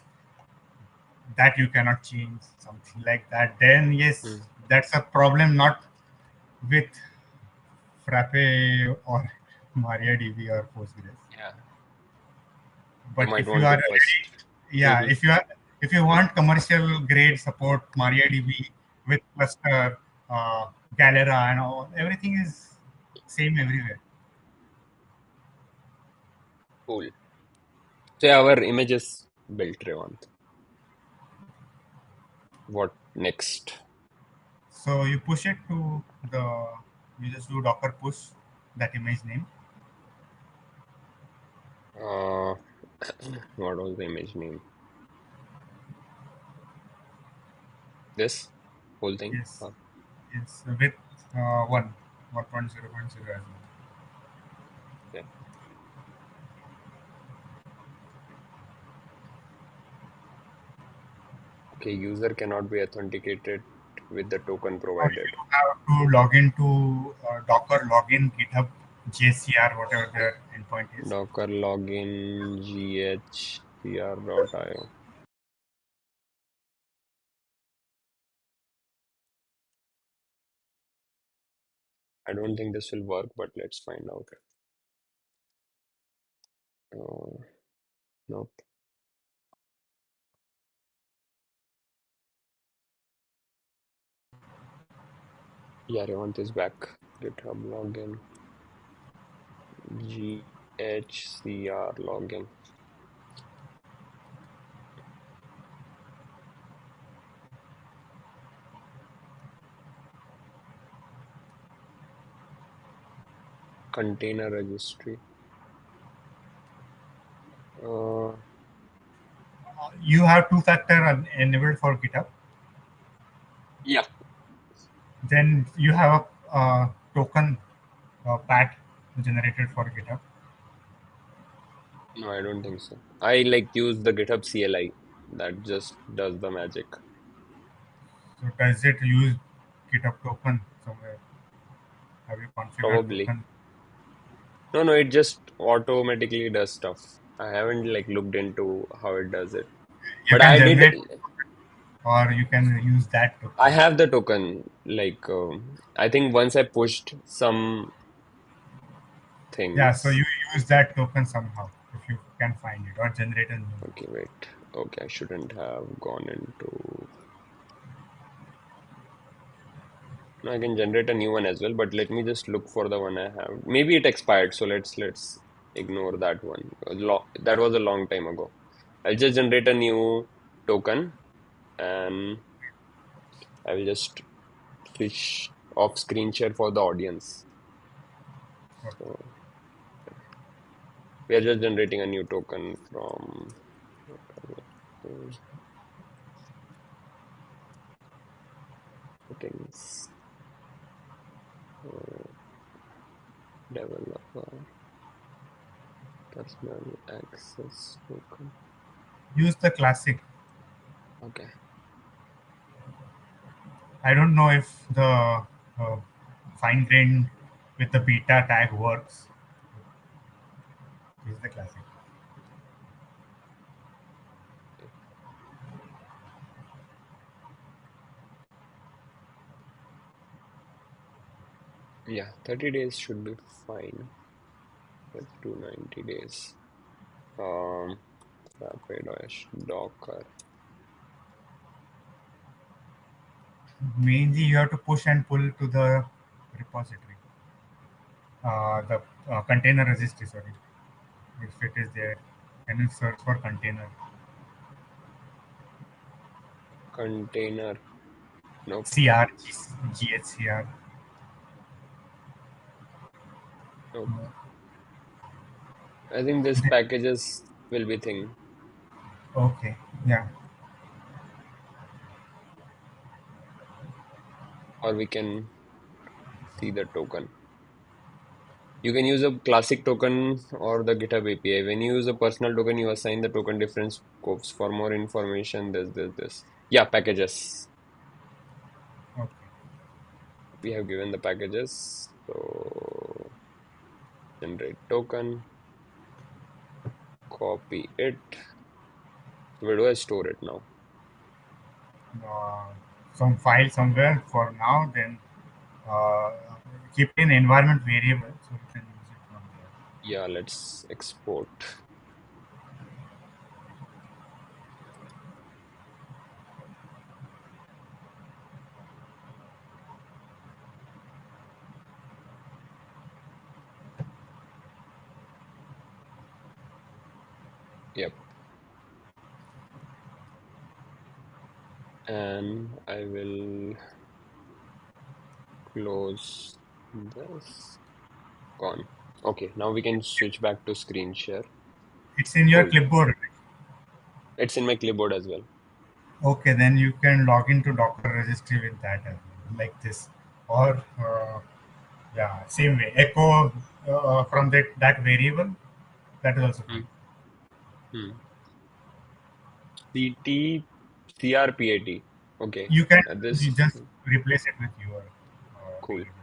that you cannot change something like that, then yes, mm. that's a problem, not with Frappe or MariaDB or Postgres. Yeah. You But might if you want are to already, first. yeah, Hmm. if you want commercial grade support, MariaDB with cluster, uh, Galera and all, everything is same everywhere. Cool. So yeah, our image is built, Revant. What next? So you push it to the, you just do Docker push that image name. Uh, what was the image name? This whole thing? Yes, yes, with uh, 1, 1.0.0 as well. Okay. Okay, user cannot be authenticated with the token Or provided. you have to log into Docker login GitHub JCR, whatever their endpoint is. Docker login ghcr.io. I don't think this will work, but let's find out. Uh, nope. Yeah, Revant is back. GitHub login ghcr login. Container registry. Uh, You have two-factor enabled for GitHub. yeah. Then you have a token pat generated for GitHub. No, I don't think so. I like use the GitHub CLI. That just does the magic. So does it use GitHub token somewhere? Have you configured Probably. token? No, no, it just automatically does stuff. I haven't like looked into how it does it. You But can I did, generate, or you can use that I token. have the token. Like, I think once I pushed some Yeah, so things. you use that token somehow if you can find it, or generate a new one. Okay, wait. Okay, I shouldn't have gone into. No, I can generate a new one as well, but let me just look for the one I have. Maybe it expired, so let's ignore that one. That was a long time ago. I'll just generate a new token and I will just switch off screen share for the audience. Okay. So we are just generating a new token from settings, uh, developer, personal access token. Use the classic. Okay. I don't know if the uh, fine grained with the beta tag works. This is the classic. Yeah, 30 days should be fine. Let's do 90 days. Um, Frappe Docker. Mainly, you have to push and pull to the repository, the container registry. Sorry, if it is there, can you search for container? Container. Nope. CR, GHCR. Nope. I think this packages will be thing, Okay, yeah, or we can see the token. You can use a classic token or the GitHub API. When you use a personal token, you assign the token different scopes. For more information, this. Yeah, packages. okay. We have given the packages. So generate token, copy it. So where do I store it now? Uh, some file somewhere for now, then uh, keep it in environment variable so you can use it from there. Yeah, let's export. Yep. And I will close this. Gone. Okay, now we can switch back to screen share. It's in your Cool. clipboard. It's in my clipboard as well. Okay, then you can log into Docker registry with that as well, like this, or yeah, same way. Echo from that variable. That is also Hmm. fine. Hmm. CT CRPAT. Okay. You can you This just replace it with your cool. variable.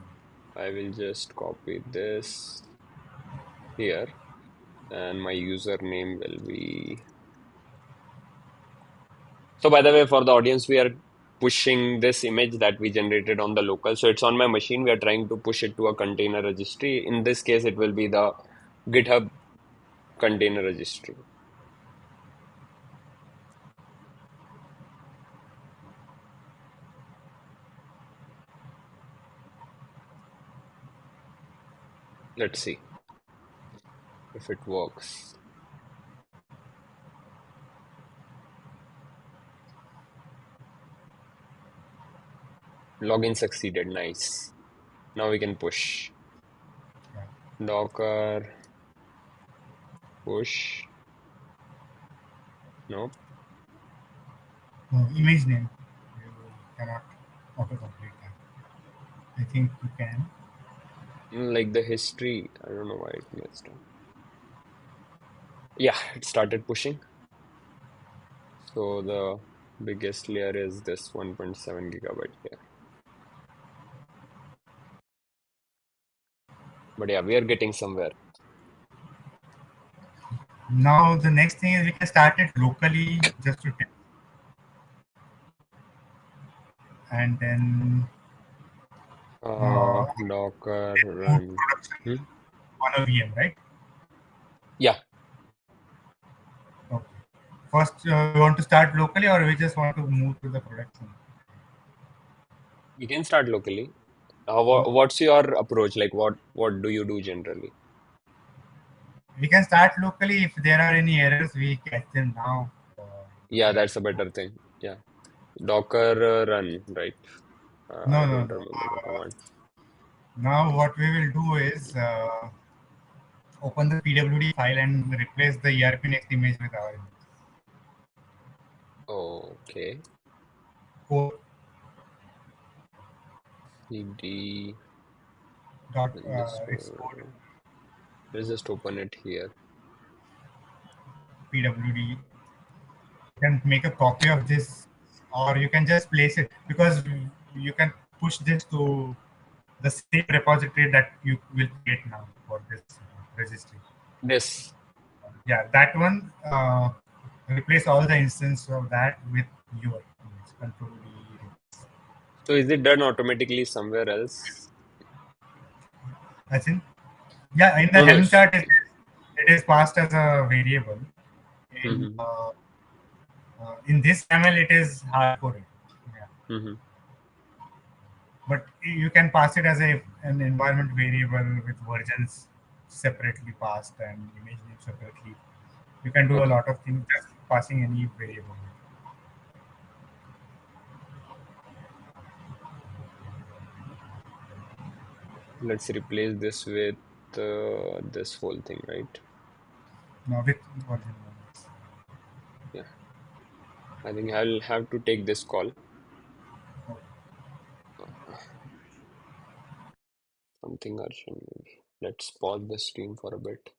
I will just copy this here, and my username will be. So by the way, for the audience, we are pushing this image that we generated on the local. So it's on my machine. We are trying to push it to a container registry. In this case, it will be the GitHub container registry. Let's see if it works. Login succeeded. Nice. Now we can push. Yeah. Docker push. Nope. Image name. You cannot autocomplete that. I think you can. Like the history. I don't know why it messed up. Yeah, it started pushing. So the biggest layer is this 1.7 gigabyte here. But yeah, we are getting somewhere. Now the next thing is we can start it locally just to test, and then Docker move to run. production Hmm? on a VM, right? Yeah, Okay. First, we want to start locally, or we just want to move to the production? we can start locally. Okay. What's your approach? Like what do you do generally? We can start locally. If there are any errors, we catch them now. Yeah, Like that's a better thing. Yeah. Docker run, right? I no, no, don't no. remember the command. Now what we will do is open the PWD file and replace the ERP next image with our Okay. core CD dot. It's code underscore. Let's just open it here. PWD. You can make a copy of this, or you can just place it because you can push this to. the same repository that you will create now for this registry. This. Yeah, that one replace all the instance of that with your image. Control D. So is it done automatically somewhere else? As in, yeah, in the No, no. Helm chart, it is passed as a variable. Mm-hmm. In this YAML, it is hardcoded. Yeah. Mm-hmm. But you can pass it as an environment variable with versions separately passed and image name separately. You can do a Okay. lot of things just passing any variable. Let's replace this with this whole thing, right? Now with version ones. Yeah. I think I'll have to take this call. Something urgent maybe. Let's pause the stream for a bit.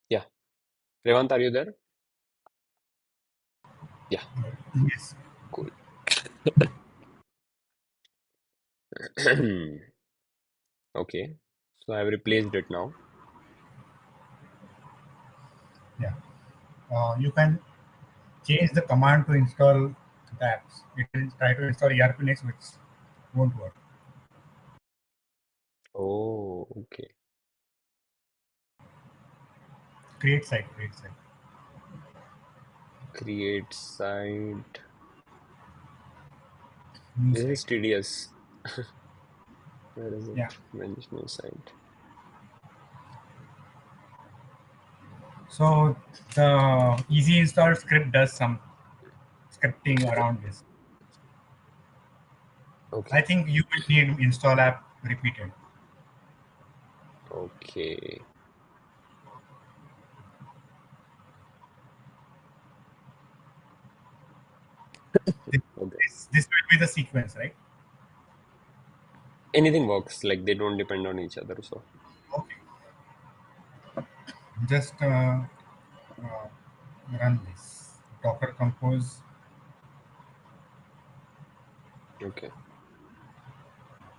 Yeah. Revant, are you there? Yeah, Yes. cool. Okay. So I've replaced it now. Yeah. You can change the command to install the apps. It will try to install ERP next, which won't work. Oh, okay. Create site, Create site. new This site. is tedious. Where is Yeah. it? Manage new site. So the easy install script does some scripting around this. I Okay. think you will need install app repeated. Okay. This, Okay. this will be the sequence, right? Anything works, like they don't depend on each other. So, Okay. Just run this. Docker compose okay.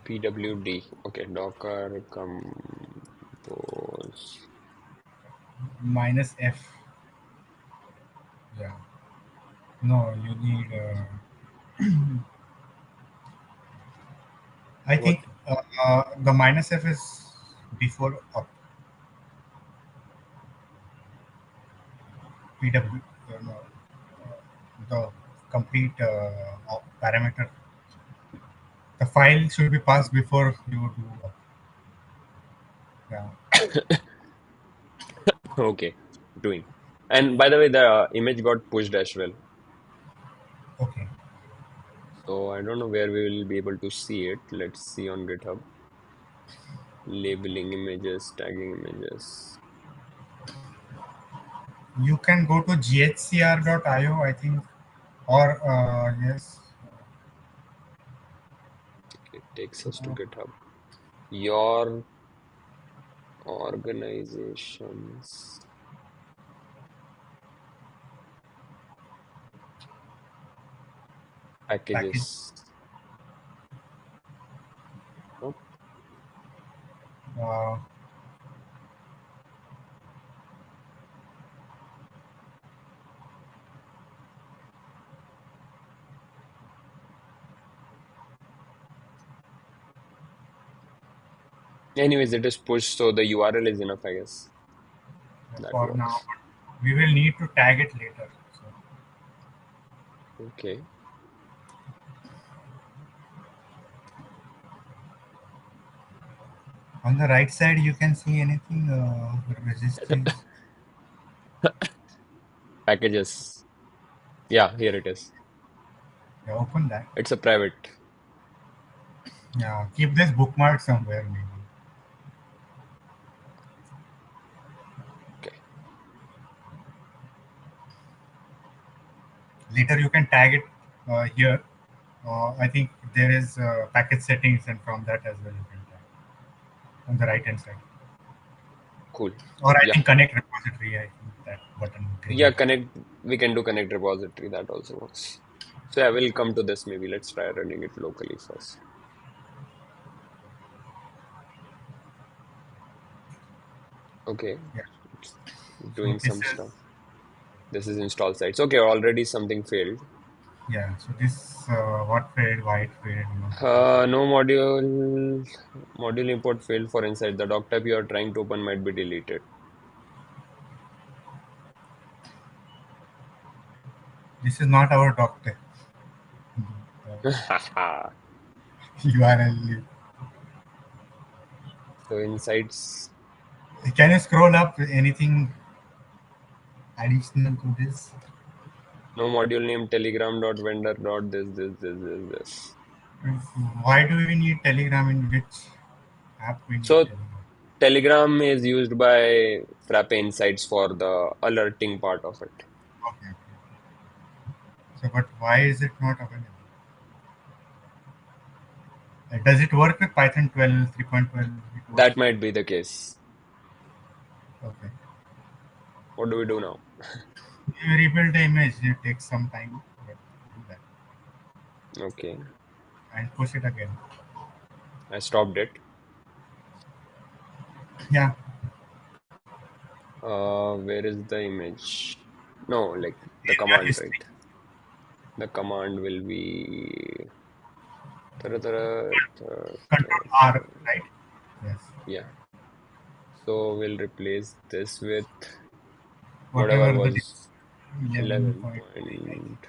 PWD. Okay. Docker compose. -f. Yeah. No, you need. I What? think the -f is before PW. No, the complete parameter. The file should be passed before you do. Yeah. Okay, doing. And by the way, the image got pushed as well. Okay. So I don't know where we will be able to see it. Let's see on GitHub. Labeling images, tagging images. You can go to ghcr.io, I think, or yes, It takes us to GitHub. Your organizations package. packages. Nope. Uh, Anyways, it is pushed, so the URL is enough, I guess. That for now, works. but we will need to tag it later. So Okay. on the right side, you can see anything registries. Packages. Yeah, here it is. Yeah, open that. It's a private. Yeah, keep this bookmark somewhere maybe. Okay. Later you can tag it here. I think there is package settings, and from that as well you can tag on the right hand side. Cool. Or I Yeah. think connect repository. I think that button green Yeah, button. connect. We can do connect repository. That also works. So I will come to this maybe. Let's try running it locally first. Okay. Yeah. It's So doing this some is stuff. This is install sites. Okay, already something failed. yeah. So this what failed, why it failed, this is No module import failed for inside. The doc tab you are trying to open might be deleted. this is not our doctor. URL. So insights, Can you scroll up anything additional to this? no module name telegram dot vendor dot this. Why do we need Telegram? In which app we need So Telegram? Telegram is used by Frappe Insights for the alerting part of it. Okay. So, but why is it not available? Does it work with Python 12, 3.12? It works That with. might be the case. Okay. What do we do now? You rebuild the image. It takes some time. But do that Okay, and push it again. I stopped it. Yeah. Where is the image? No, like the In your command, history. right? The command will be tara, tara, Control tara, R, tara. right? Yes. Yeah. So we'll replace this with whatever Whatever the was 11 11.9, I think. point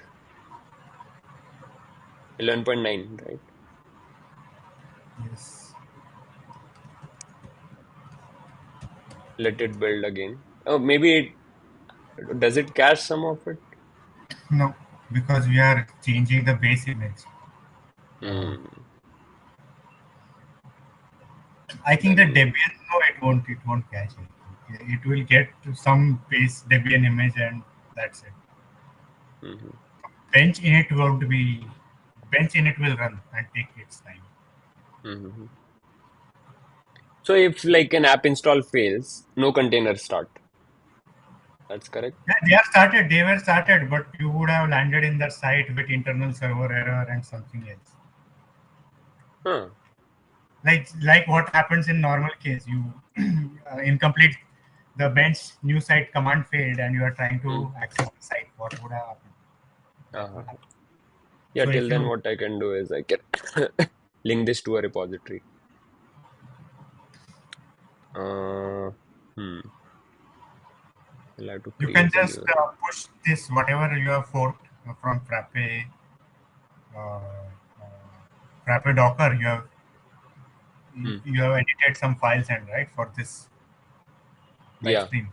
11.9, right? Yes. Let it build again. Oh, maybe does it cache some of it? No, because we are changing the base image. Uh, Hmm. I think the Then, Debian, no, it won't. It won't catch it. It will get to some base Debian image, and that's it. mhm, Bench init won't be. Bench init will run and take its time. mhm. So if like an app install fails, no container start. That's correct. Yeah, they are started. They were started, but you would have landed in that site with internal server error and something else. Huh. Like what happens in normal case, you incomplete the bench new site command failed, and you are trying to Hmm. access the site. What would have happened? That Uh-huh. will happen. Yeah, So till if then you what I can do is I can link this to a repository. Uh, hmm. I'll have to you can create a just new. push this whatever you have forked from uh, uh, Frappe Docker. Hmm. You have edited some files and right for this live Yeah. stream.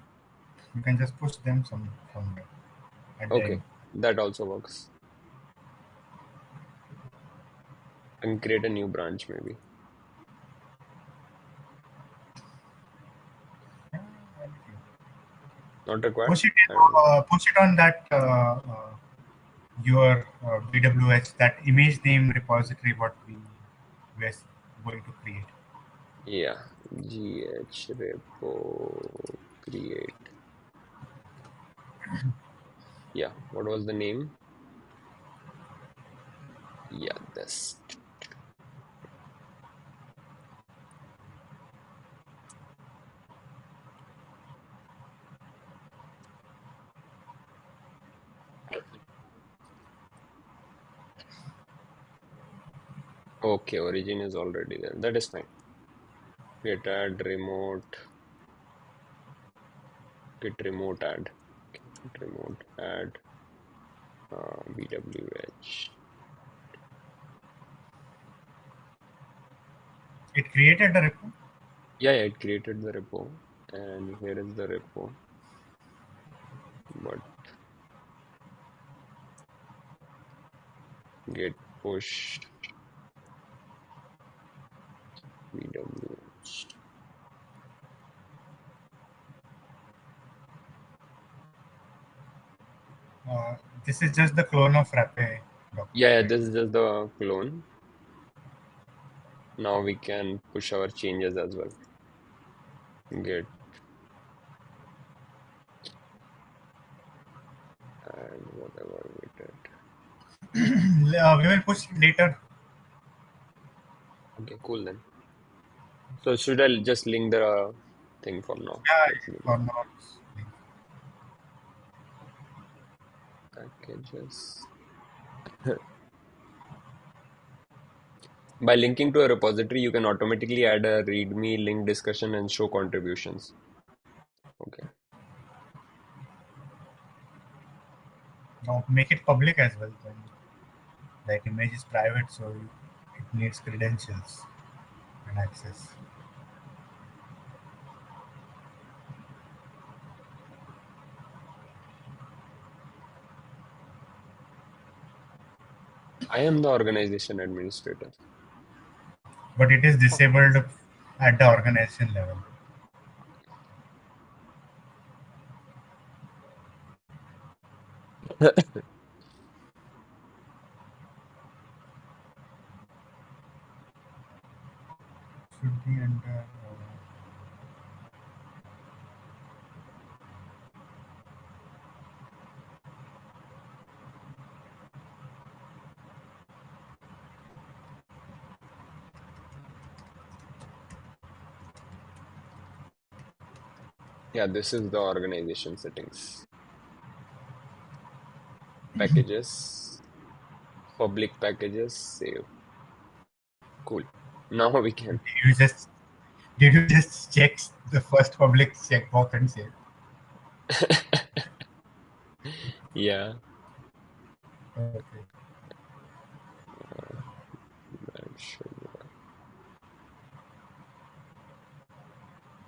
You can just push them somewhere at the Okay, end. that also works. I can create a new branch maybe. Yeah, Not required? push it I don't know. push it on that your BWH, that image name repository what we were going to create. Yeah, gh repo create. Yeah, what was the name? Yeah, this. Okay, origin is already there. That is fine. Git add remote, git remote add, git remote add bwh. It created the repo. Yeah, yeah, it created the repo, and here is the repo. But git push bwh. uh, this is just the clone of Frappe docker, Yeah, yeah, right? this is just the clone. Now we can push our changes as well. Git and whatever we did. We will push it later. Okay, cool then. So should I just link the thing for now? Yeah, Let me for link now. packages. By linking to a repository, you can automatically add a README link discussion and show contributions. Okay. Now make it public as well. Then that image is private, so it needs credentials and access. I am the organization administrator. But it is disabled at the organization level. Should be under. Yeah, this is the organization settings. Packages, public packages, save. Cool. Now we can. You just did you just check the first public checkbox and say, Yeah, okay. that should work.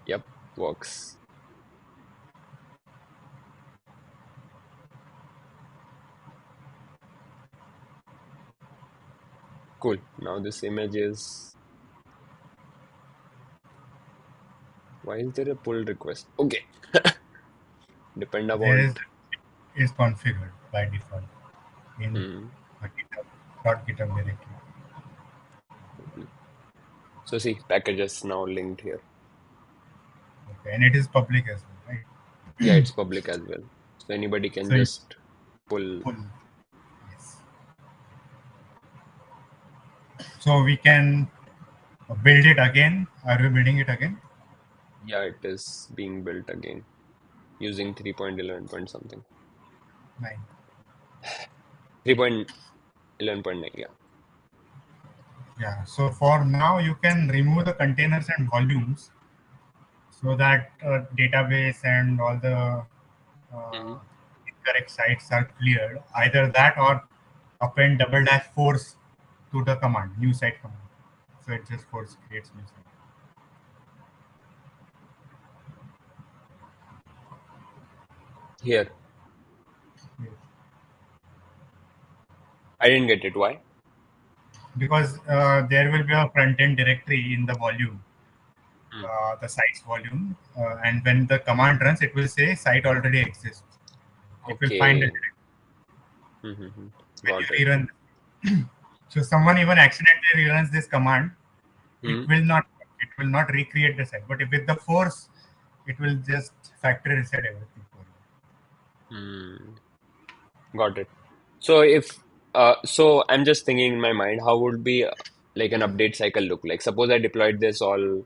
Yep, works. Cool. Now this image is. Why is there a pull request? Okay. Depend There upon. is configured by default in Hmm. a GitHub directory. Cool. So see, packages now linked here. Okay, and it is public as well, right? Yeah, it's public as well. So anybody can So you just pull. pull. Yes. So we can build it again. Are we building it again? Yeah, it is being built again using 3.11 point something. Nine. 3.11.9, yeah. Yeah. So for now, you can remove the containers and volumes so that database and all the Hmm. uh, incorrect sites are cleared. Either that or append double dash force to the command, new site command. So it just force creates new site. Here, Yes. I didn't get it. Why? Because there will be a front end directory in the volume, Hmm. the site's volume, and when the command runs, it will say site already exists. It will find the Okay. directory Mm-hmm. when Got you it. rerun. So someone even accidentally reruns this command, it Hmm. will not, it will not recreate the site. But if with the force, it will just factory reset everything for you. Hmm. Got it. So if so I'm just thinking in my mind, how would be like an update cycle look like? Suppose I deployed this all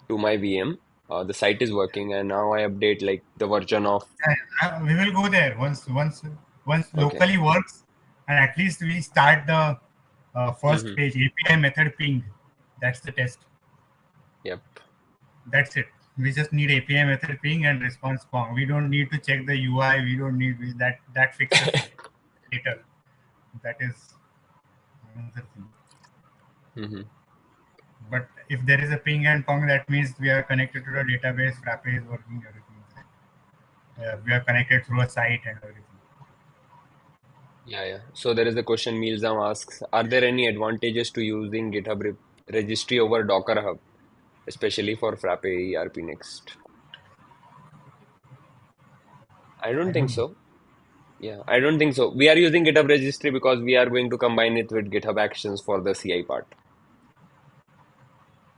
to my VM. The site is working, and now I update like the version of. We will go there once Okay. locally works, and at least we start the first Mm-hmm. page API method ping. That's the test. Yep. That's it. We just need API method ping and response pong. We don't need to check the UI. We don't need that. That fixes later. That is another thing. Mm-hmm. But if there is a ping and pong, that means we are connected to the database. Frappe is working. Everything is there. We are connected through a site and everything. Yeah, yeah. So there is a question Mealsam asks, are there any advantages to using GitHub registry over Docker Hub, especially for Frappe ERP Next? I I don't think don't know. so. Yeah, I don't think so. We are using GitHub registry because we are going to combine it with GitHub Actions for the CI part.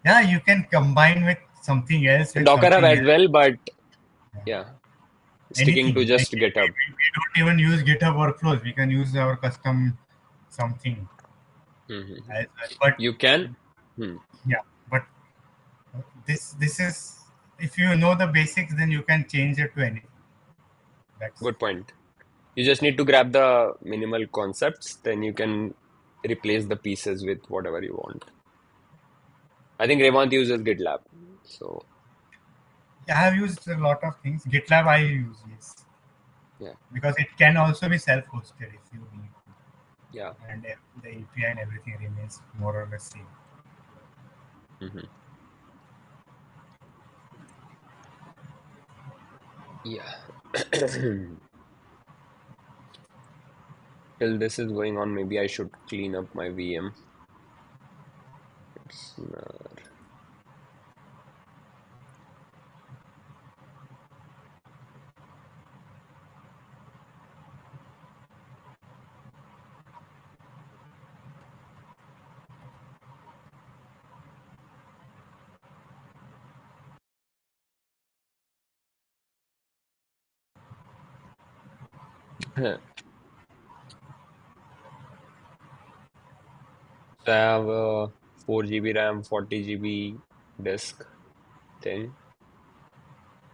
Yeah, you can combine with something else with Docker Hub something as else. well, but Yeah. yeah, sticking to Anything like just GitHub. we don't even use GitHub workflows. We can use our custom something Hmm. as well. But You can. Hmm. yeah, but this is, if you know the basics, then you can change it to anything. That's Good point. You just need to grab the minimal concepts, then you can replace the pieces with whatever you want. I think Revant uses GitLab. So I have used a lot of things. GitLab I use, yes, yeah, because it can also be self-hosted if you need, yeah. and the API and everything remains more or less same. Hmm. Yeah. Till this is going on, maybe I should clean up my VM. It's, so I have a 4 GB RAM, 40 GB disk thing,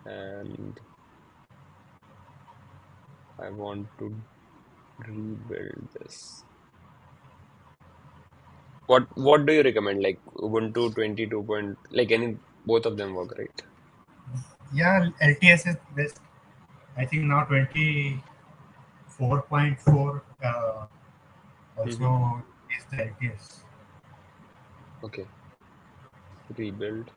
and I want to rebuild this. What do you recommend? Like Ubuntu 22 point, like any both of them work, right? Yeah, LTS is best. I think now 24.4 Hmm. also is the LTS. Okay, rebuild.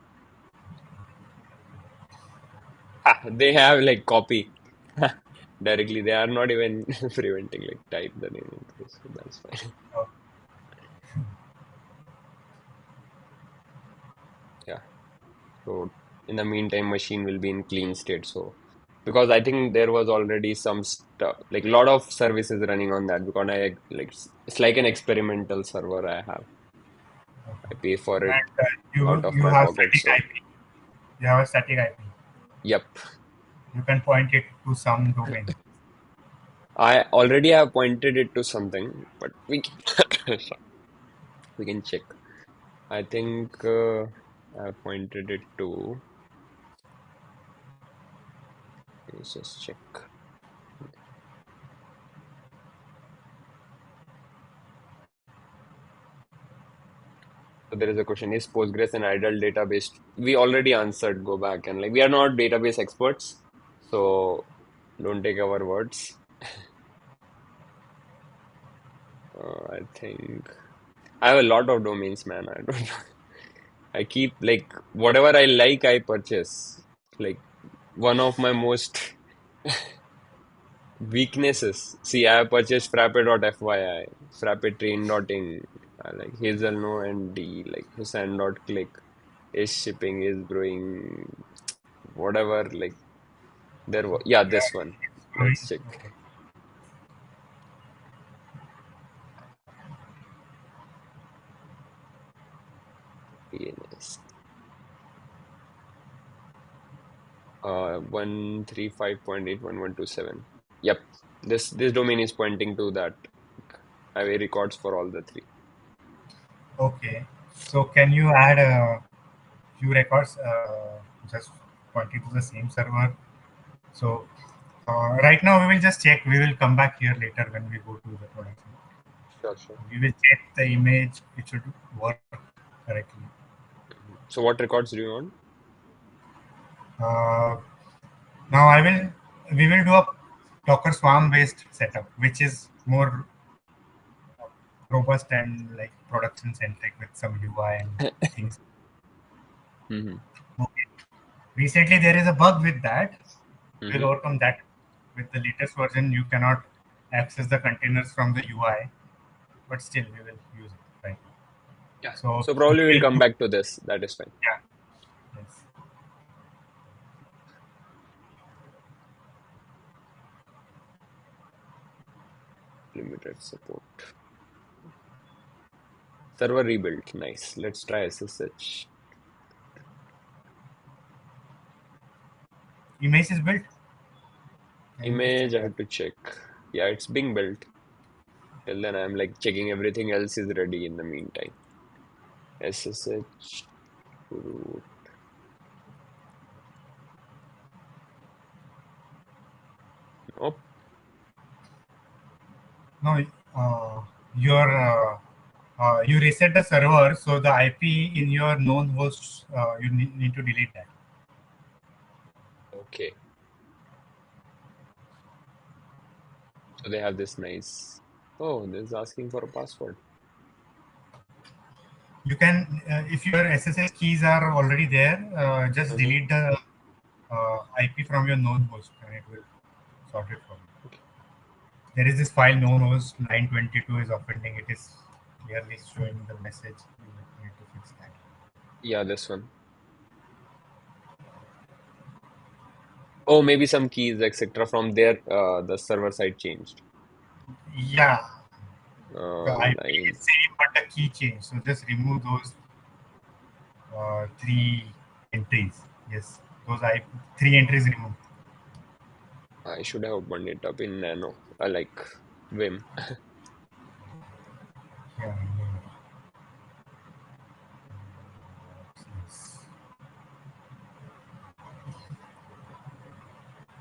Ah, they have like copy directly. They are not even preventing like type the name into this, so that's fine. Uh, Yeah. So in the meantime, machine will be in clean state. So because I think there was already some stuff, like a lot of services running on that because I like it's like an experimental server I have. I pay for it and out you of you my have pocket. static So IP. You have a static IP. yep, You can point it to some domain. I already have pointed it to something, but we can, sorry, we can check. I think I pointed it to. Let's just check. So there is a question, is Postgres an idle database? We already answered, go back and like we are not database experts, so don't take our words. I think I have a lot of domains, man. I don't I keep like whatever I like, I purchase. Like one of my most Weaknesses. See, I have purchased Frappe.fyi, Frappe train.in, like Hazelno and D, like Hussein.click is shipping, is growing, whatever. Like there was, yeah, this one. Growing. Let's check. Okay. DNS. 135.81127. Yep. This domain is pointing to that. I have records for all the three. Okay. So can you add a few records just pointing to the same server? So right now we will just check. We will come back here later when we go to the production. Sure, sure. We will check the image. It should work correctly. So what records do you want? Uh, Now we will do a Docker Swarm based setup, which is more robust and like production centric with some UI and things. Mm-hmm. Okay. Recently, there is a bug with that. We'll Mm-hmm. overcome that. With the latest version, you cannot access the containers from the UI, but still we will use it, right? Yeah. So So we probably we'll will come do, back to this. That is fine. yeah, yes. Limited support. Server rebuilt. Nice. Let's try SSH. Image is built. I need to Image, check I that. have to check. Yeah, it's being built. Till then, I'm like checking everything else is ready in the meantime. SSH root. Nope. No, your you reset the server, so the IP in your known host, you need to delete that. Okay. So they have this nice. Oh, this is asking for a password. You can, if your SSH keys are already there, just Mm-hmm. delete the IP from your known host, and it will sort it for you. Okay. There is this file known host 922 is offending. It is clearly showing the message. You need to fix that. Yeah, this one. Oh, maybe some keys, etc. from there, the server side changed. Yeah, the IP is Nine. same, but the key change. So just remove those three entries. Yes, those three entries removed. I should have opened it up in Nano. I like Vim. Yeah, yes.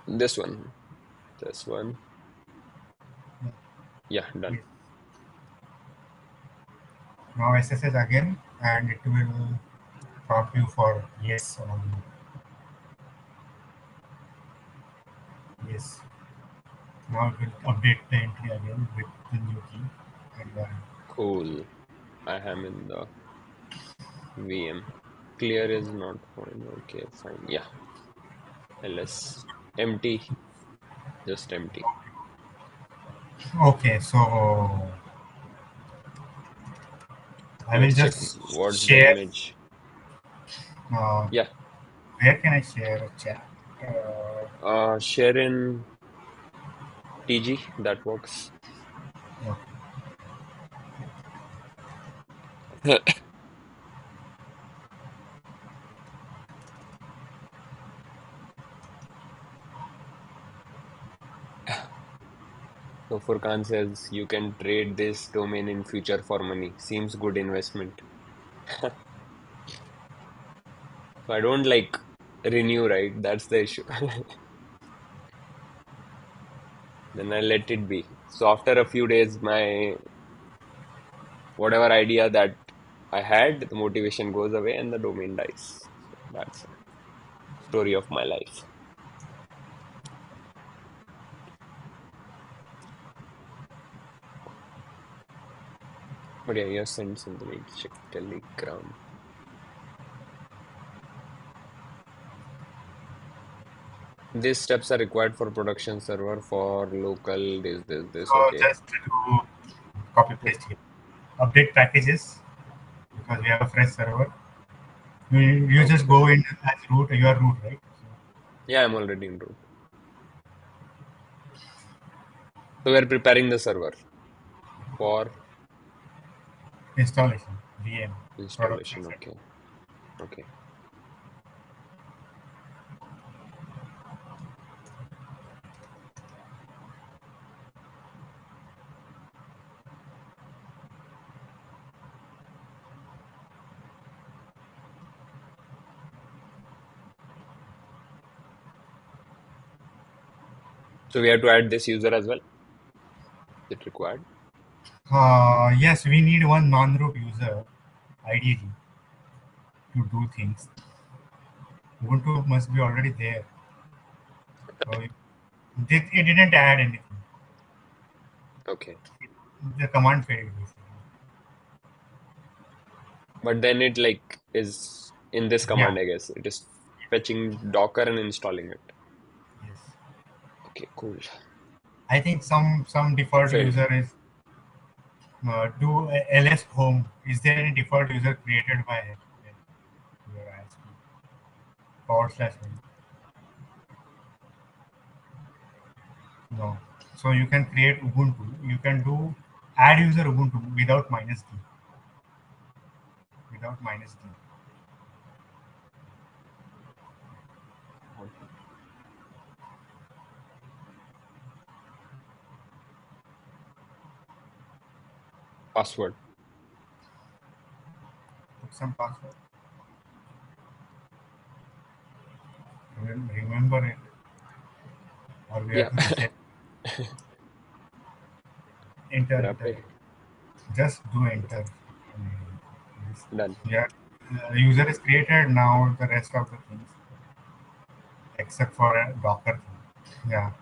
This one. This one. Yeah, done. Yes. Now SSH again, and it will prompt you for yes or no. Yes. Now it will update the entry again with the new key. And Cool. I am in the VM. Clear is not fine. Okay, fine. Yeah. ls empty, just empty. okay, so I will Let's check just what's the share. image. Uh, Yeah, where can I share a chat? share in TG, that works. Okay. So Furkan says you can trade this domain in future for money. Seems good investment. So I don't like renew, right? That's the issue. Then I let it be. So after a few days, my whatever idea that I had, the motivation goes away and the domain dies. So that's a story of my life. But yeah, you sent something. I need to check Telegram. These steps are required for production server for local this. So Okay. just do copy paste here. Update packages because we have a fresh server. You just Okay. go in as root. You are root, right? So Yeah, I'm already in root. So we're preparing the server for installation, VM, production installation. server. Okay. Okay. So we have to add this user as well. Is it required? Yes, we need one non-root user, ideally, to do things. Ubuntu must be already there. So it didn't add anything. Okay. The command failed basically. But then it like is in this Yeah. command, I guess. It is fetching Docker and installing it. Yes. Okay, cool. I think some It default failed. user is do ls home. Is there any default user created by your ISP? /home? No. So you can create Ubuntu. You can do add user Ubuntu without minus d. Without minus d. Password. Put some password. Remember it, or we Yeah. have to reset. Enter Frappe. it. Just do enter. Yes. Done. Yeah. The user is created now. The rest of the things, except for a Docker thing. Yeah.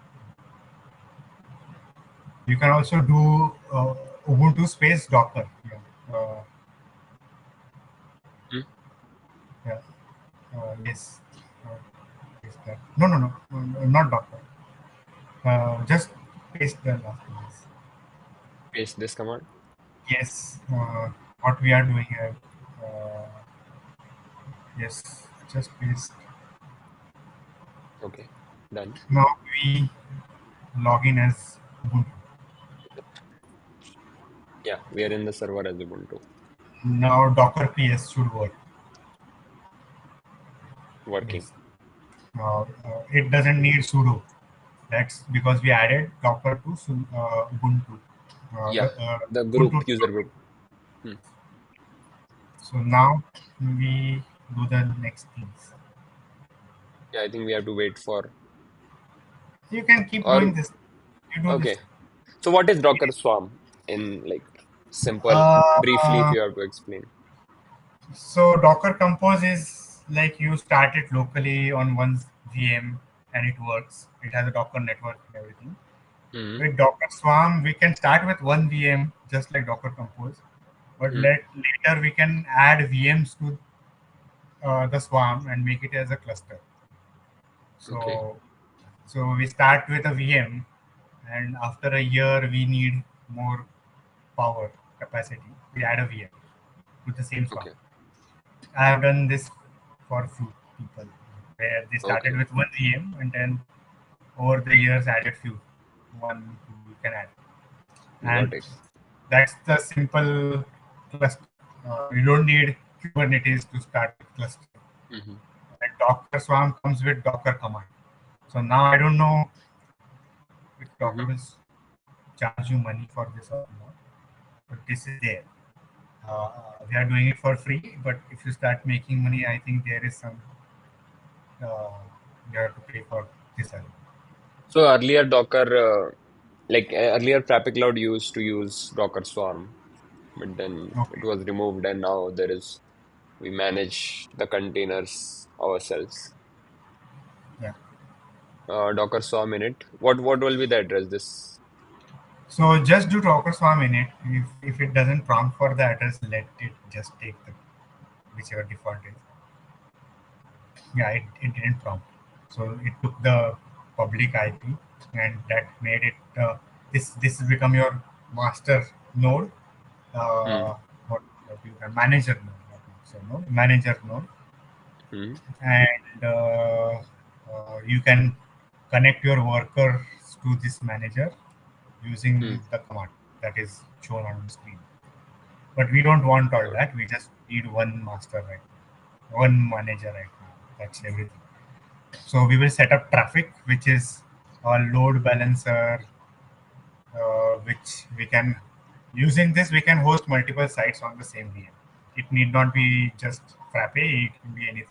You can also do Ubuntu space Docker. Yeah. Hmm? Yeah. Yes. Uh, paste that. No, no, no, not Docker. Just paste the last ones. Paste this command. Yes. What we are doing here. Uh, yes. Just paste. Okay. Done. Now we log in as Ubuntu. Yeah, we are in the server as Ubuntu. Now Docker PS should work. Working. Yes. It doesn't need sudo. That's because we added Docker to Ubuntu. Yeah. The Ubuntu. group, user group. Hmm. So now we do the next things. Yeah, I think we have to wait for You can keep doing or this. You do this. okay. So what is Docker Swarm in like simple, briefly if Uh, you have to explain? so Docker Compose is like you start it locally on one VM and it works. It has a Docker network and everything. Hmm. With Docker Swarm, we can start with one VM just like Docker Compose, but Hmm. later we can add VMs to the Swarm and make it as a cluster. Okay. So we start with a VM, and after a year we need more power capacity. We add a VM to the same Swarm. Okay. I have done this for a few people where they started Okay. with one VM and then over the years added few, one two you can add, and Got it. that's the simple cluster. You don't need Kubernetes to start with cluster. Hmm. And Docker Swarm comes with Docker command. So now I don't know if Docker Hmm. will charge you money for this or not, but this is there. We are doing it for free, but if you start making money, I think there is some uh, you have to pay for this as well. So earlier Docker, earlier Frappe Cloud used to use Docker Swarm, but then it Okay, was removed, and now there is we manage the containers ourselves. yeah. Docker Swarm in it. What will be the address? This. So just do Docker Swarm in it. If it doesn't prompt for the address, let it just take the whichever default is. Yeah, it didn't prompt. So it took the public IP, and that made it this has become your master node, Hmm. what you can manager node, not master node, manager node, Hmm. and you can connect your workers to this manager Hmm. using the command that is shown on the screen. But we don't want all Got it. that. We just need one master right now, one manager right now. That's everything. So we will set up Traefik, which is a load balancer, which we can, using this, we can host multiple sites on the same VM. It need not be just Frappe, it can be anything.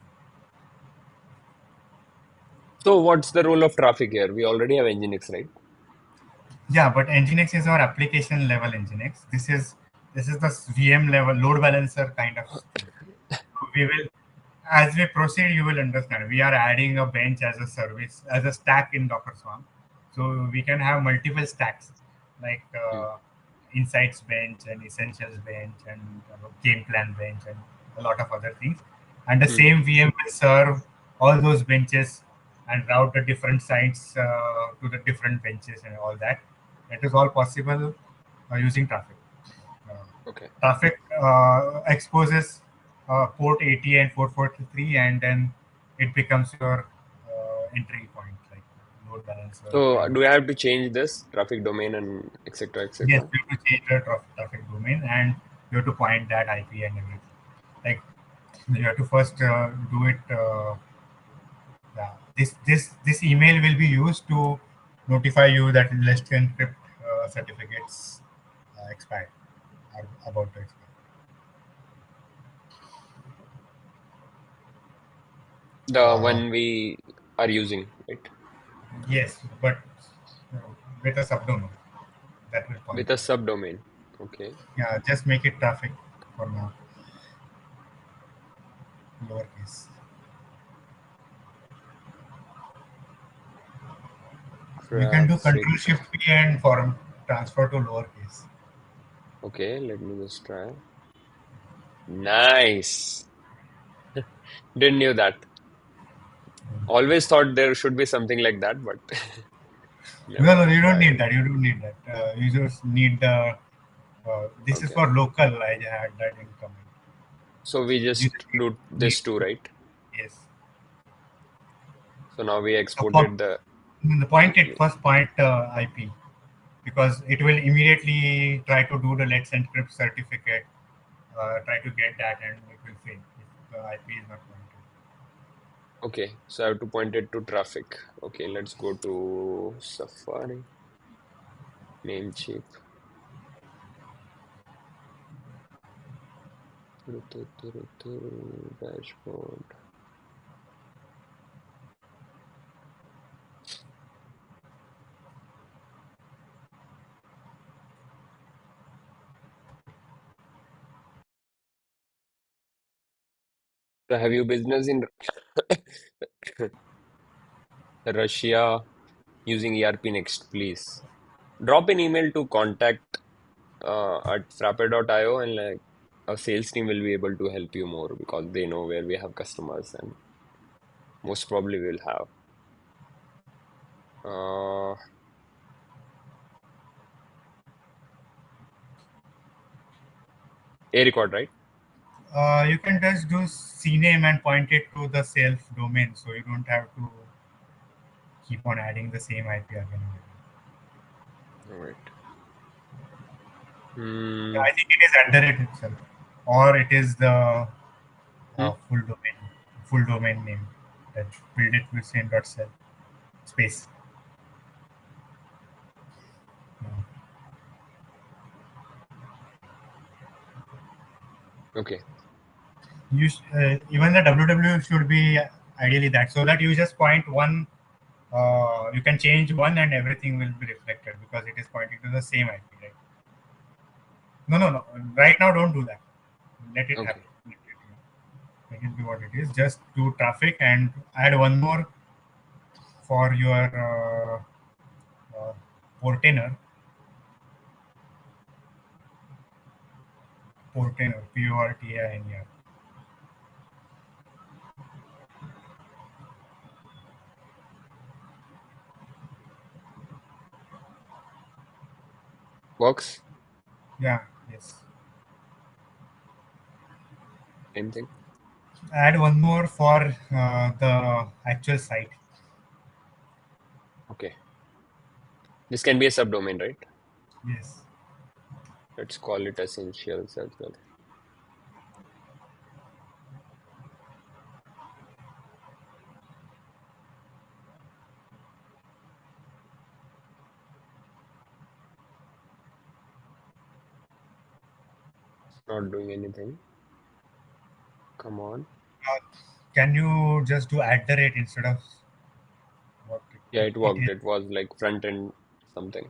So what's the role of traffic here? We already have Nginx, right? Yeah, but Nginx is our application level Nginx. This is the VM level load balancer kind of thing. We will, as we proceed, you will understand. We are adding a bench as a service, as a stack in Docker Swarm. So we can have multiple stacks like Hmm. insights bench and essentials bench and game plan bench and a lot of other things. And the Hmm. same VM will serve all those benches and route the different sites to the different benches and all that. That is all possible using Traffic. Uh, Okay. Traffic exposes port 80 and 443, and then it becomes your entry point, like load balancer So kind of. do I have to change this traffic domain and etc. Yes, etc.? you have to change the traffic domain, and you have to point that IP and everything. Like you have to first do it. Yeah, this email will be used to notify you that Let's Encrypt certificates expired, are about to expire. The Uh, one we are using, right? yes, but uh, with a subdomain that will point With a to it. subdomain. Okay. Yeah, just make it traffic for now, lowercase. You can do Traffic. Control Shift P and form transfer to lowercase. Okay, let me just try. Nice. Didn't knew that. Always thought there should be something like that, but No, never no, you don't need tried. that. You don't need that. You just need the. This is Okay. for local. I had that in command. So we You just just do need this too, to. right? Yes. So now we So for exported the the point it email. first point IP, because it will immediately try to do the Let's Encrypt certificate, try to get that, and it will fail if the IP is not pointed. Okay, so I have to point it to traffic. Okay, let's go to Safari, Namecheap, dashboard. So have you business in Russia using ERP next, please? Drop an email to contact at frappe.io and like a sales team will be able to help you more because they know where we have customers and most probably will have. Uh, a record, right? You can just do CNAME and point it to the self domain, so you don't have to keep on adding the same IP again and again. All right. Yeah, Hmm. I think it is under it itself, or it is the Hmm. full domain name that build it with same.self space. Yeah. Okay. Even the www should be ideally that, so that you just point one. You can change one and everything will be reflected because it is pointing to the same IP, right? No, no, no. Right now, don't do that. Let it happen. Okay. Let it be what it is. Just do traffic and add one more for your Portainer. Portainer, Portainer. Works? Yeah, yes. Same thing. Add one more for the actual site. Okay. This can be a subdomain, right? Yes. Let's call it essentials as well. It's not doing anything. Come on. Uh, can you just do at the rate instead of what Yeah, it it worked. is? It was like front end something.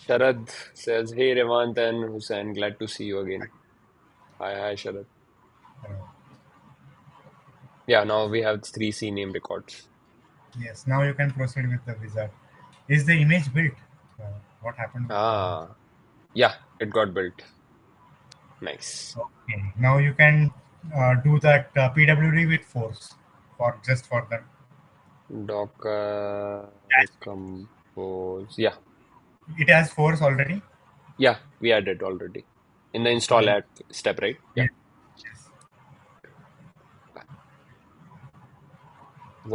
Sharad says, "Hey Revant and Hussain, glad to see you again." Hi, Sharad. Uh, Yeah, now we have three CNAME records. yes. Now you can proceed with the wizard. Is the image built? What happened with the image? Ah, yeah, it got built. Nice. Okay. Now you can do that PWD with force for just for the Docker dash. compose. Yeah, It has force already. yeah, we added already in the So install app step, right? Yeah. yes, yes.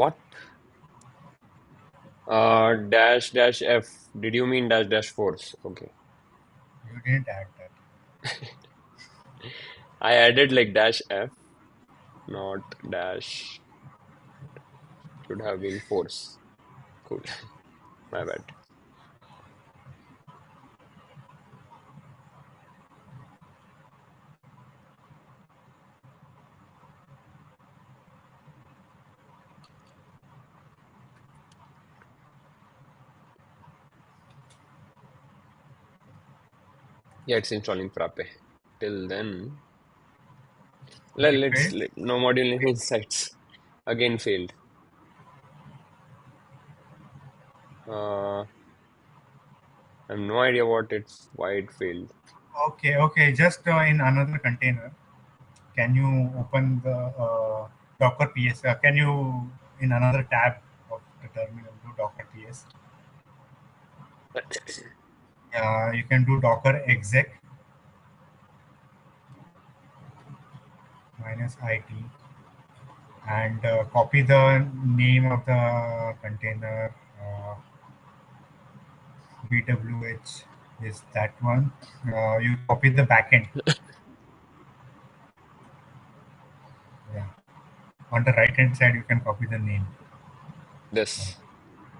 What? Dash F. Did you mean dash force? Okay. You didn't add that. I added like dash F, not dash. Should have been force. Cool. My bad. Yeah, it's installing Frappe. Till then, It failed. no module name insights. Again failed. I have no idea why it failed. Okay, okay. Just in another container, can you open the Docker PS? Can you in another tab of the terminal do Docker PS? You can do Docker exec minus IT and copy the name of the container. BWH is that one. You copy the backend. Yeah. On the right hand side, you can copy the name. This.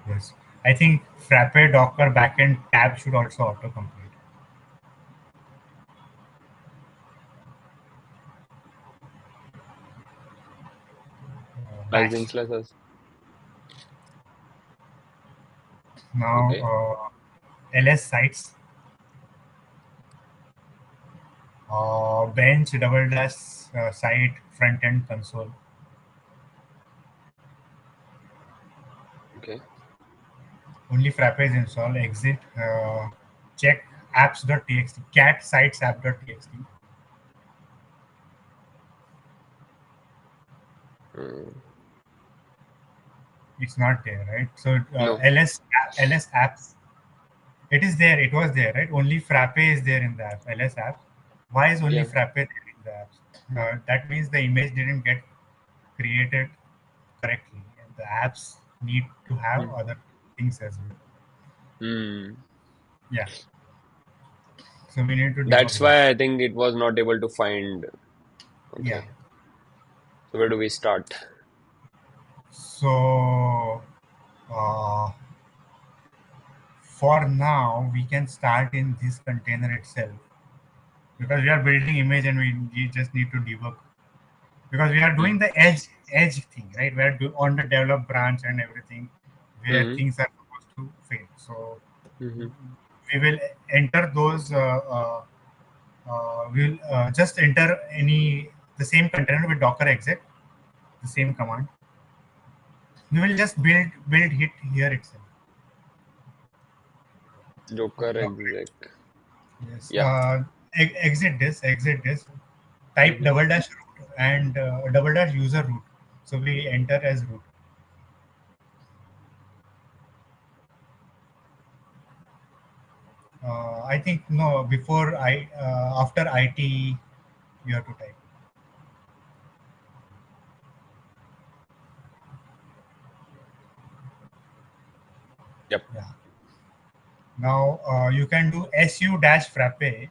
Yes. I think Frappe Docker backend tab should also autocomplete. Batch. Finalizing classes. Now, Okay. LS sites, bench double dash site front end console. Okay. Only Frappe is installed. Exit. Check apps.txt. Cat sites app.txt. Mm, It's not there, right? So no. ls apps. It is there. It was there, right? Only Frappe is there in the app. LS apps. Why is only Yeah. Frappe there in the apps? That means the image didn't get created correctly, and the apps need to have Hmm. other things as well. Hmm. Yeah. So we need to That's debug that. why I think it was not able to find. Yeah. Okay. So where do we start? So uh, for now, we can start in this container itself because we are building image and we just need to debug because we are doing Hmm. the edge thing, right? We are on the develop branch and everything where Hmm. things are supposed to fail. So Hmm. we will enter those. We'll just enter any the same container with Docker exec, the same command. We will just build it here itself. Docker Docker. exec. Yes. Yeah. Exit this. Exit this. Type Hmm. double dash root and double dash user root. So we enter as root. I think no. Before after IT, you have to type. Yep. Yeah. Now you can do su dash frappe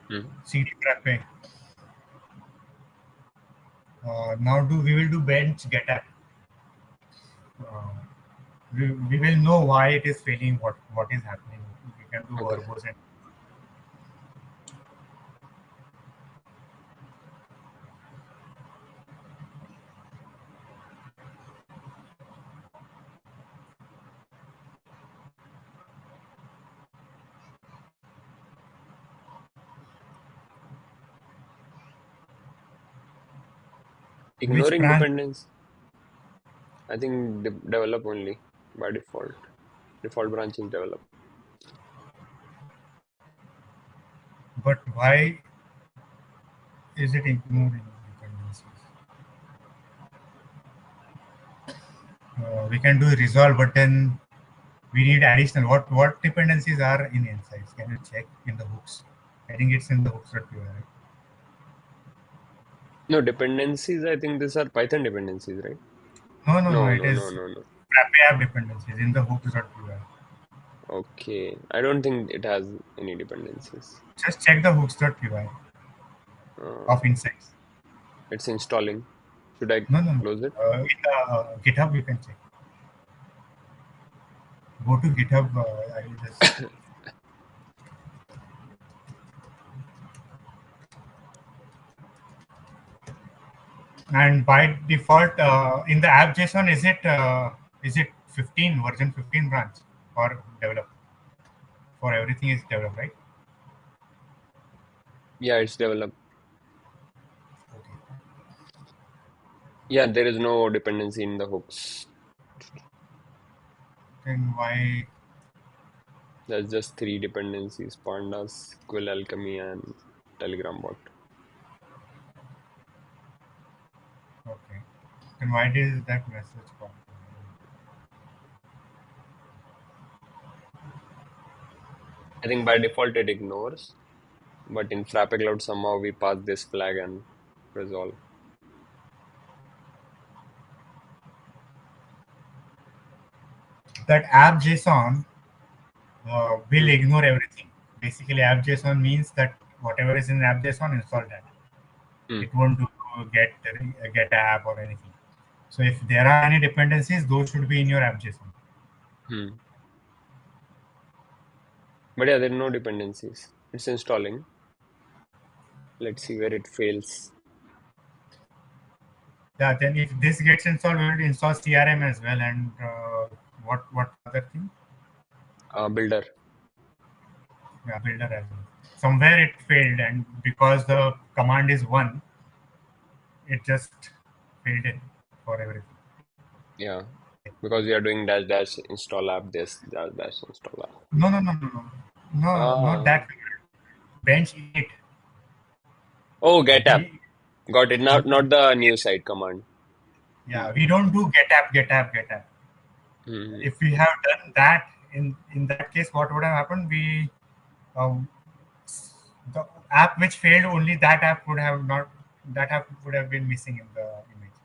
Hmm. cd frappe. Now we will do bench get app. Uh, we will know why it is failing. What is happening. We can do Okay. verbose and which Ignoring branch. dependence. I think develop only by default. Default branch is develop. But why is it ignoring dependencies? We can do resolve, but then we need additional. What dependencies are in insights? Can you check in the hooks? I think it's in the hooks.py. Right? No, dependencies, I think these are Python dependencies, right? No. No, It no, no, is no, no. Frappe app dependencies in the hooks.py. Okay. I don't think it has any dependencies. Just check the hooks.py of Uh, insights. it's installing. Should I No. close it? In the GitHub, you can check. Go to GitHub. I will just. And by default, in the app JSON, is it 15 version 15 branch or develop for everything is developed, right? Yeah, it's developed. Okay. Yeah, there is no dependency in the hooks. Then why? There's just three dependencies: pandas, Quill Alchemy, and Telegram bot. Okay. Then why did that message come? I think by default it ignores, but in Frappe Cloud somehow we pass this flag and resolve. That app JSON will Hmm. ignore everything. Basically, app JSON means that whatever is in app JSON, install that. Hmm. It won't do get app or anything. So if there are any dependencies, those should be in your app JSON. Hmm. But yeah, there are no dependencies. It's installing. Let's see where it fails. Yeah. Then if this gets installed, we will install CRM as well. And what other thing? Builder. Yeah, builder as well. Somewhere it failed, and because the command is one, it just failed it for everything. Yeah. Because we are doing dash dash install app, this dash dash install app. No, not Ah. that. Bench init. Oh, get app. We Got it. no, Not the new site command. yeah, Hmm. we don't do get app. Hmm. If we have done that, in that case, what would have happened? We um, the app which failed, only that app would have not that app would have been missing in the image.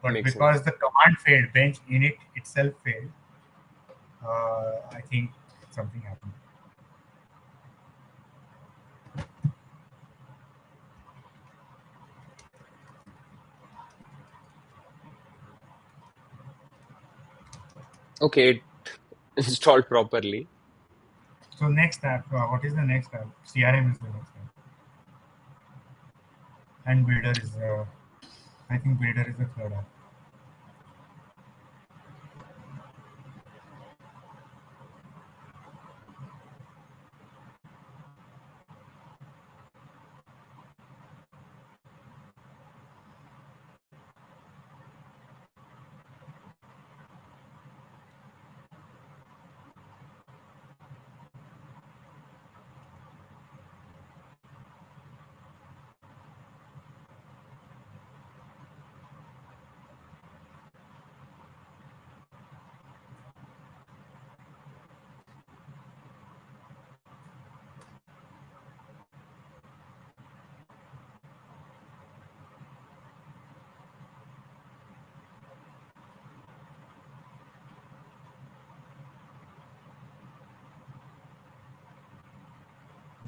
But Makes sense. because the command failed, bench init itself failed, I think something happened. Okay, it installed properly. So next app, what is the next app? CRM is the next app, and builder is I think builder is the third app.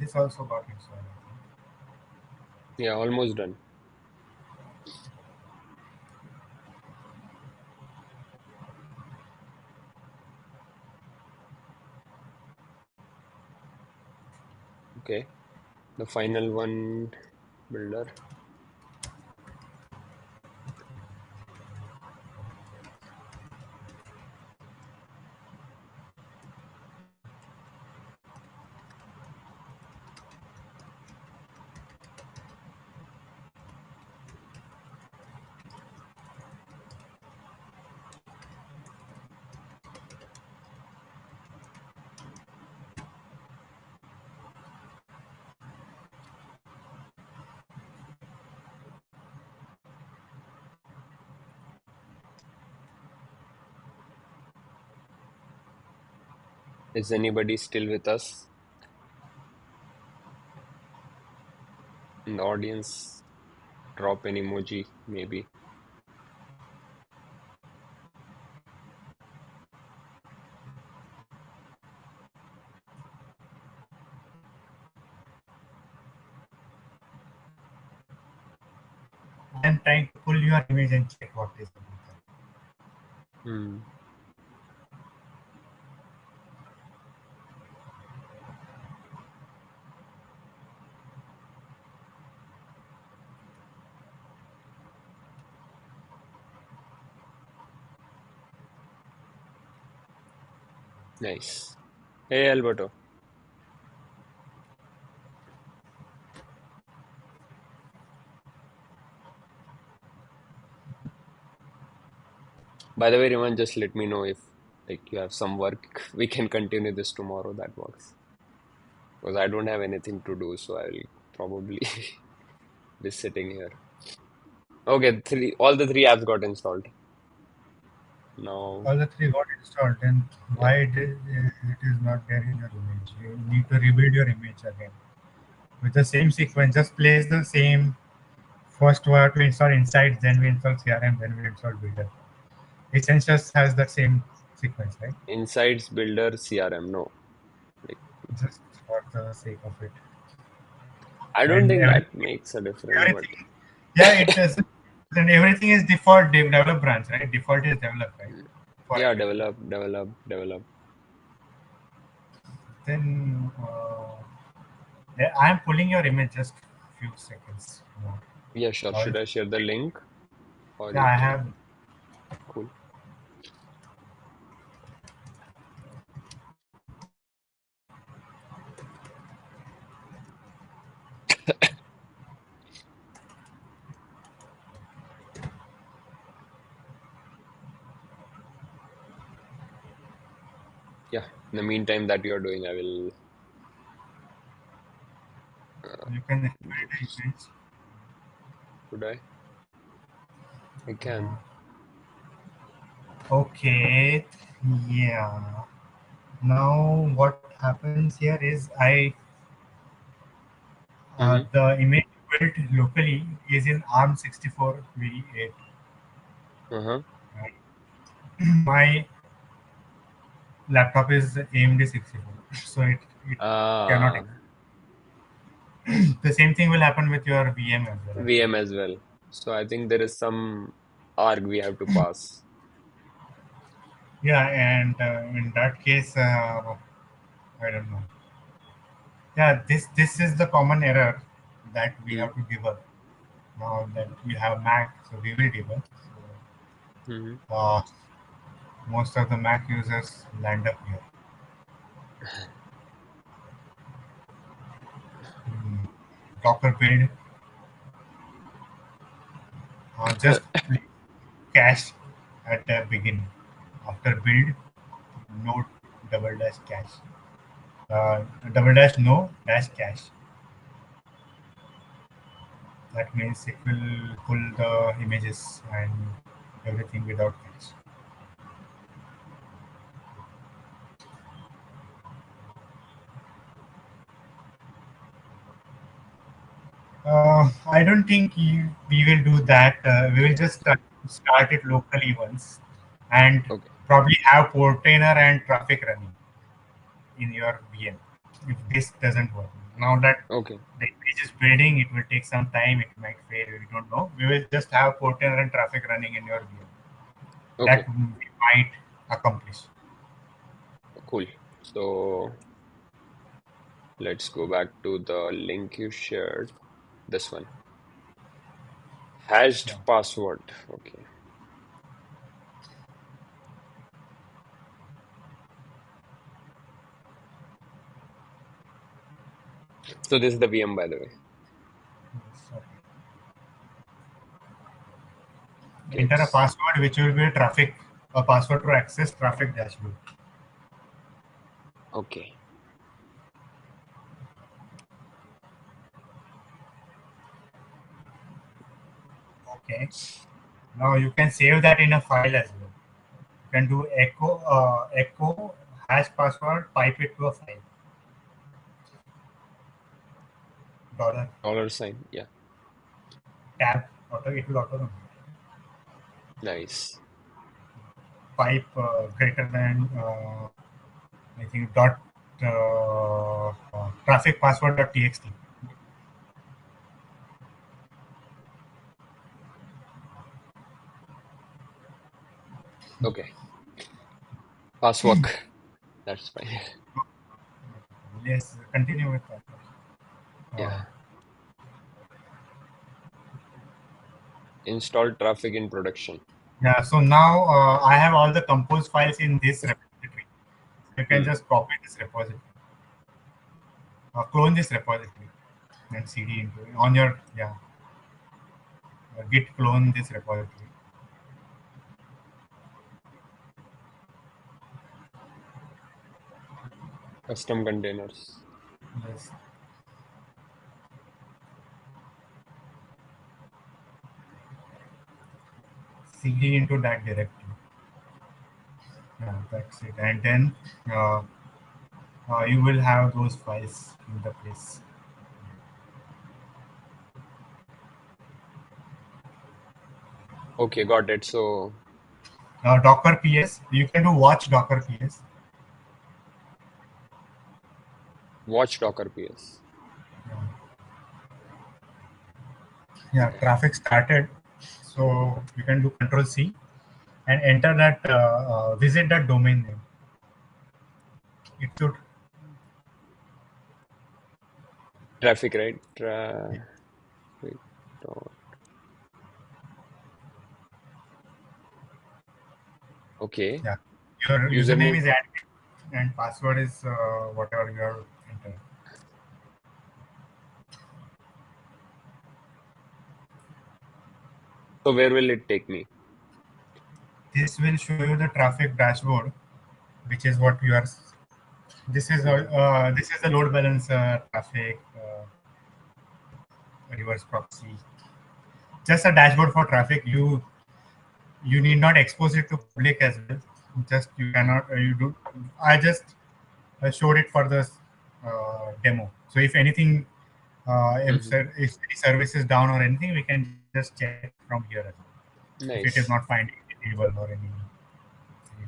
This also got installed, I Yeah, almost done. Okay. The final one, builder. Is anybody still with us in the audience? Drop an emoji, maybe. think. I am trying to pull your image and check what is going on. Hmm. Nice. Hey, Alberto. By the way, Riman, just let me know if like you have some work. We can continue this tomorrow. That works. Because I don't have anything to do, so I will probably be sitting here. Okay, all the three apps got installed. Now, All the three got installed, then yeah, why it is not there in your image? You need to rebuild your image again with the same sequence. Just place the same. First, we have to install Insights, then we install CRM, then we install Builder. Essentials has the same sequence, right? Insights Builder CRM. No, like Just for the sake of it. I don't And think that makes a difference, but everything, yeah, it does. Then everything is default develop branch, right? Default is develop, right? For yeah, everything. develop. Then yeah, I am pulling your image just few seconds more. Yeah, sure. Uh, Should I share the link or yeah, you I can? have. Cool. Yeah. In the meantime that you are doing, I will You can embed the just. image. Should I? I Uh, can. okay. Yeah. Now what happens here is Mm-hmm. the image built locally is in ARM 64 v8. Uh-huh. My laptop is AMD 64, so it cannot. Ah, The same thing will happen with your VM as well, I think. VM as well. So I think there is some arg we have to pass. Yeah, and in that case, I don't know. Yeah, this is the common error that we Mm-hmm. have to debug. Now that we have Mac, so we will debug. Mm-hmm. So, most of the Mac users land up here. Hmm. Docker build, just cache at the beginning. After build, no double dash cache. Double dash no dash cache. That means it will pull the images and everything without cache. I don't think we will do that. We will just start it locally once and Okay. probably have Portainer and Traefik running in your VM if this doesn't work. Now that Okay. the image is building, it will take some time. It might fail. We don't know. We will just have Portainer and Traefik running in your VM. That Okay. we might accomplish. Cool. So let's go back to the link you shared. This one. Yeah. Hashed password. Okay. So this is the VM, by the way. So Okay. enter a password which will be a password to access Traefik dashboard. Okay. Okay. Now you can save that in a file as well. You can do echo hash password, pipe it to a file. Dollar $sign. Yeah. tab auto it will auto Nice. pipe greater than I think dot traffic password dot txt. Okay. Password. That's fine. Yes, continue with that. Yeah. Uh, Install Traefik in production. yeah. So now I have all the compose files in this repository. You can Hmm. just copy this repository, clone this repository, and cd into it on your git clone this repository. Custom containers. Yes, cd into that directory. Yeah, that's it. And then uh, you will have those files in the place. Okay, got it. So Docker ps. You can do watch Docker ps. watch Docker PS. Yeah, Okay. traffic started. So you can do Control C and enter that, visit that domain name. It should, Traffic, right? Traffic. Dot. Okay. yeah. Your username Username. is admin and password is whatever you are entering. So where will it take me? This will show you the traffic dashboard, which is what you are. Mhm. This is the load balancer, traffic, reverse proxy. Just a dashboard for traffic. You need not expose it to public as well. Just you cannot you do. I just showed it for the demo. So if anything, Mhm. if any service is down or anything, we can just check from here as well. If it is not Nice. finding the table or any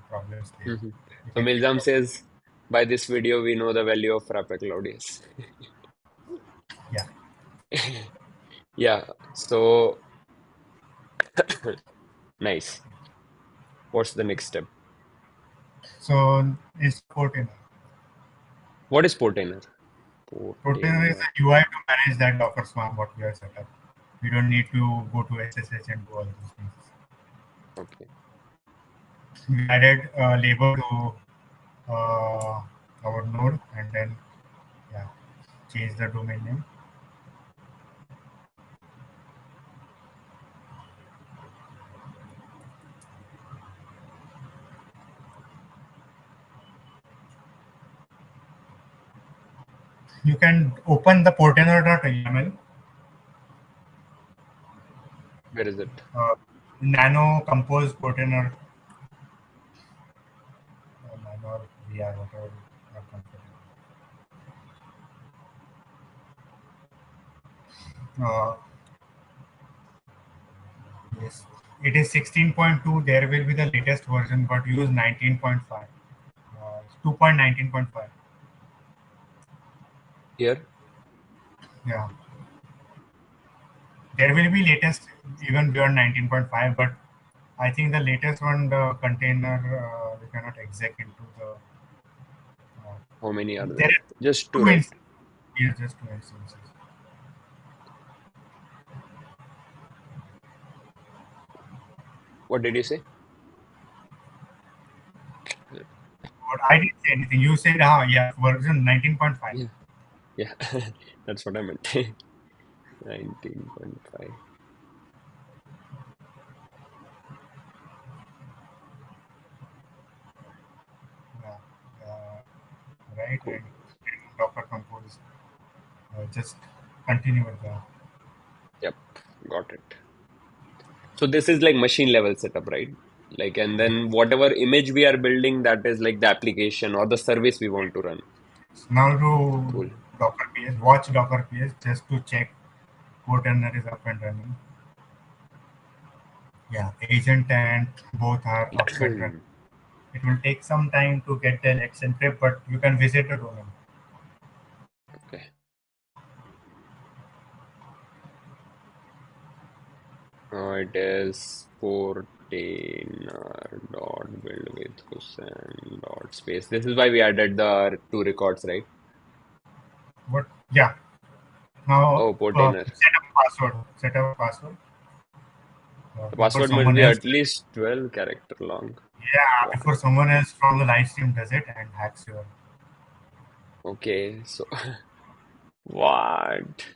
problems there, Mhm. we So can check Milzam from says, by this video, we know the value of Frappe Cloud. Yes. yeah. Yeah. So nice. What's the next step? So it's Portainer. What is Portainer? Portainer is Portainer. a UI to manage that Docker Swarm what we have set up. We don't need to go to SSH and do all those things. Okay. We added a label to our node and then yeah, change the domain name. You can open the portainer.yaml, Where is it? nano compose portainer, nano VR, whatever you are comfortable. Uh, yes, it is 16.2. There will be the latest version, but use 19.5. 2.19.5. Here? Yeah, there will be latest even beyond 19.5, but I think the latest one, the container, we cannot exec into the. Uh, How many are there there? are Just two, two right? instances. Yeah, just two instances. What did you say? But I didn't say anything. You said, yeah, version 19.5. Yeah, yeah, that's what I meant. 19.5. Yeah, uh, right, Cool. and Docker Compose. Just continue with the. Yep, got it. So this is like machine level setup, right? Like, and then whatever image we are building, that is like the application or the service we want to run. Now to Cool. Docker PS, watch Docker PS just to check Portainer is up and running. Yeah, agent and both are up and running. It will take some time to get the election trip, but you can visit the domain. Okay. It is Portainer dot build with Hussein dot space. This is why we added the two records, right? But yeah, now Oh, Portainer. set up a password. Set up a password The before password must someone be else. at least 12 character long. Yeah, What? before someone else from the live stream does it and hacks your. Okay, so what?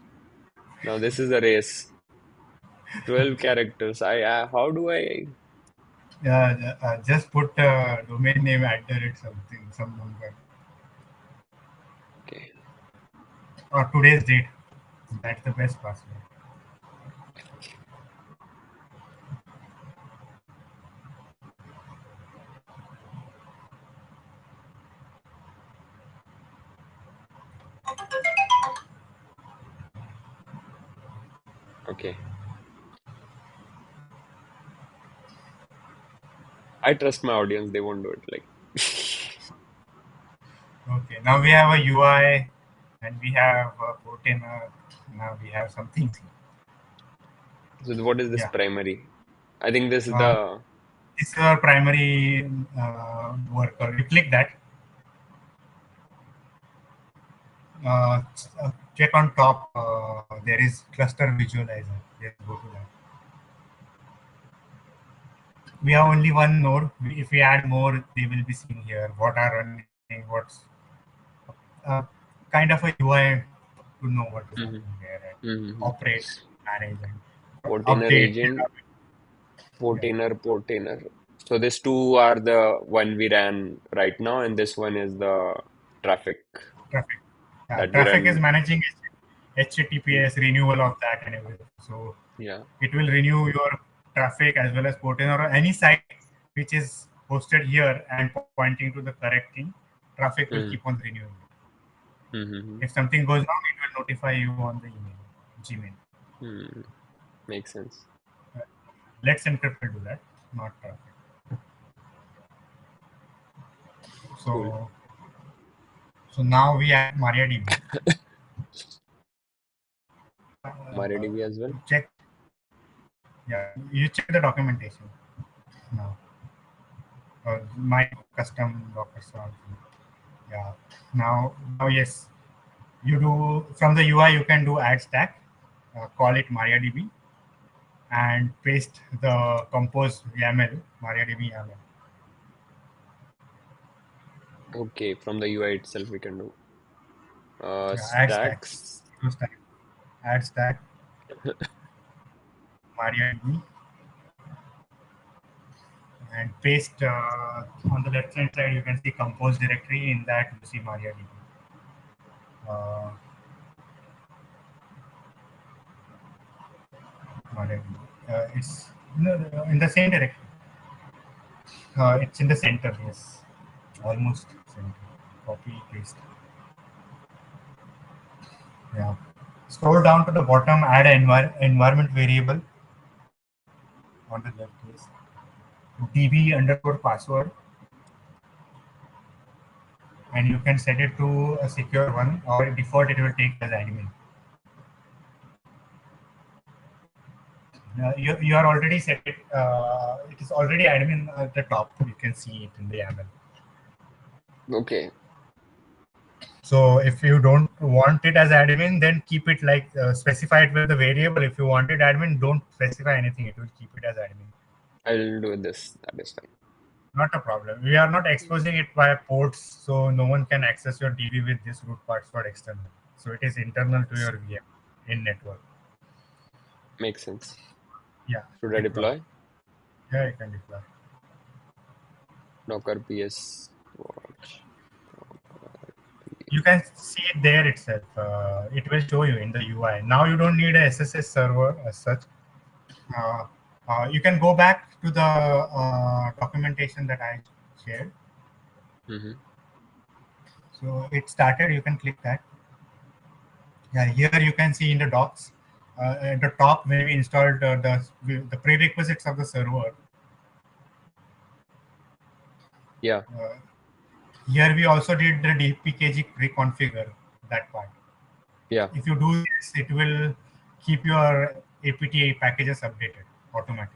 Now this is a race. 12 characters. How do I? Just put domain name at the rate something, some number, Okay. or today's date. That's the best password. Okay. I trust my audience. They won't do it. Like, Okay, now we have a UI and we have a Portainer. Now we have some things. so what is this Yeah. primary? I think this is Uh, the. this is our primary worker. You click that. Uh, Check on top. There is cluster visualizer. Let's go to that. We have only one node. If we add more, they will be seen here. What are running? What's uh, kind of a UI to know what is Mhm, happening here and mhm. operate, manage, and Portainer update. agent, Yeah, Portainer. So these two are the one we ran right now, and this one is the traffic traffic. Yeah, that we traffic is run. managing Mm, HTTPS renewal of that and everything. So yeah. it will renew your traffic as well as Portainer or any site which is hosted here and pointing to the correct thing. Traffic will Mm, keep on renewing. mm, If something goes wrong, it will notify you on the email, Gmail. mm. Makes sense. Uh, Let's Encrypt will do that, not traffic. Cool. So, so now we add MariaDB. MariaDB as well. Check, yeah, you check the documentation now. My custom Docker source. Yeah. Now, yes, you do from the UI. You can do add stack, call it MariaDB, and paste the compose YAML, MariaDB YAML. Okay, from the UI itself we can do. Yeah, add stack. Stacks. Do stack. Add stack MariaDB and paste on the left hand side. You can see compose directory. In that, you see MariaDB. Uh, MariaDB. It's no, in the same directory. It's in the center. Yes, almost center. Copy paste. Yeah. Scroll down to the bottom. Add an environment variable on the left. Yes. DB underscore password, and you can set it to a secure one or default. It will take as admin. You are already set it. It is already admin at the top. You can see it in the YAML. Okay. So if you don't want it as admin, then keep it like specify it with the variable. If you want it admin, don't specify anything. It will keep it as admin. I'll do this. That is fine. Not a problem. We are not exposing it via ports, so no one can access your DB with this root password external. So it is internal to your VM in network. Makes sense. Yeah, Should I deploy. deploy? Yeah, you can deploy. Docker PS watch. Docker You PS. can see it there itself. It will show you in the UI. Now you don't need a SSH server as such. Uh, you can go back to the documentation that I shared. Mm-hmm. So it started. You can click that. Yeah, here you can see in the docs at the top when we installed the prerequisites of the server. Yeah. Uh, Here we also did the dpkg reconfigure that part. Yeah. If you do this, it will keep your APT packages updated automatically.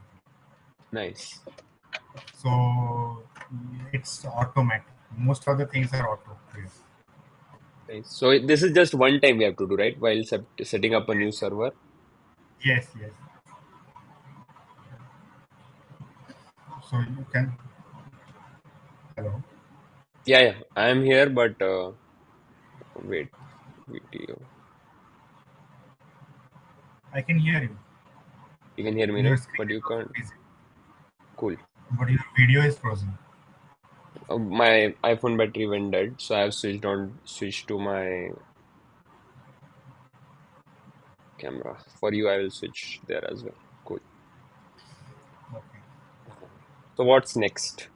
Nice. So it's automatic. Most of the things are auto. Yes, Nice. So this is just one time we have to do, right? While setting up a new server. yes, yes. So you can. Hello, Yeah, yeah. I am here, but wait, video. I can hear you. You can hear me, Your right? screen But is you also can't. busy, Cool. but your video is frozen. My iPhone battery went dead, so I have switched to my camera. For you, I will switch there as well. Cool. Okay. So what's next?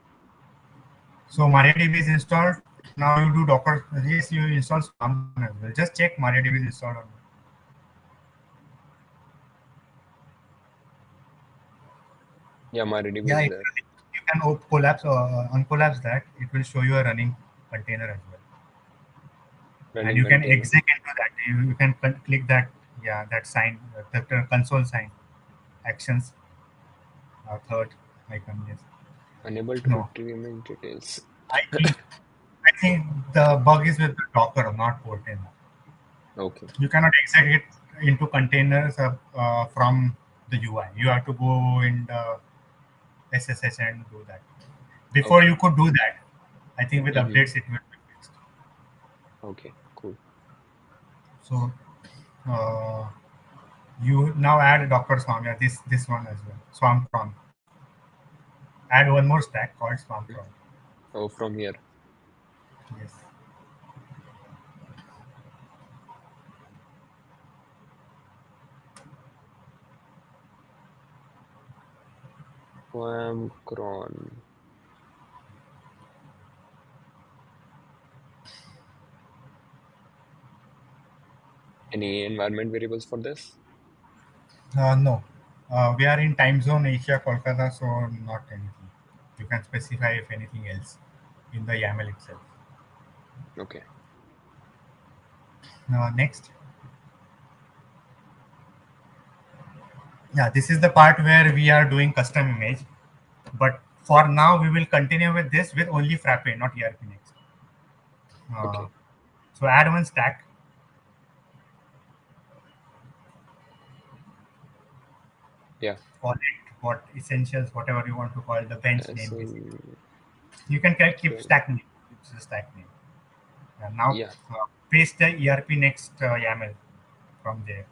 So MariaDB is installed. Now you do Docker. Yes, you install Swarm as well. Just check MariaDB is installed or not. Yeah, my RDB Yeah, is if there. you can collapse or uncollapse that. It will show you a running container as well, and Running you can container. exec into that. You can click that. Yeah, that sign, the console sign, actions, third icon. Yes. Unable to No, retrieve image details. I think I think the bug is with the Docker, not Portainer. Okay. You cannot exec it into containers from the UI. You have to go in the SSH and do that. Before Okay. you could do that, I think with Mm-hmm. updates it will be fixed. Okay. Cool. So uh, you now add Docker Swarm. Yeah, this one as well. Swarm cron. Add one more stack called Swarm cron. Oh, from here. Yes. Cron. Any environment variables for this? No. We are in time zone Asia Kolkata, so not anything. You can specify if anything else in the YAML itself. Okay. Next. Yeah, this is the part where we are doing custom image. But for now, we will continue with this with only Frappe, not ERP next. Uh, Okay. so add one stack, Yeah. call it what essentials, whatever you want to call it, the bench As name. Basically. in, You can keep so, stack name. It's a stack name. Now yeah. paste the ERP next YAML from there.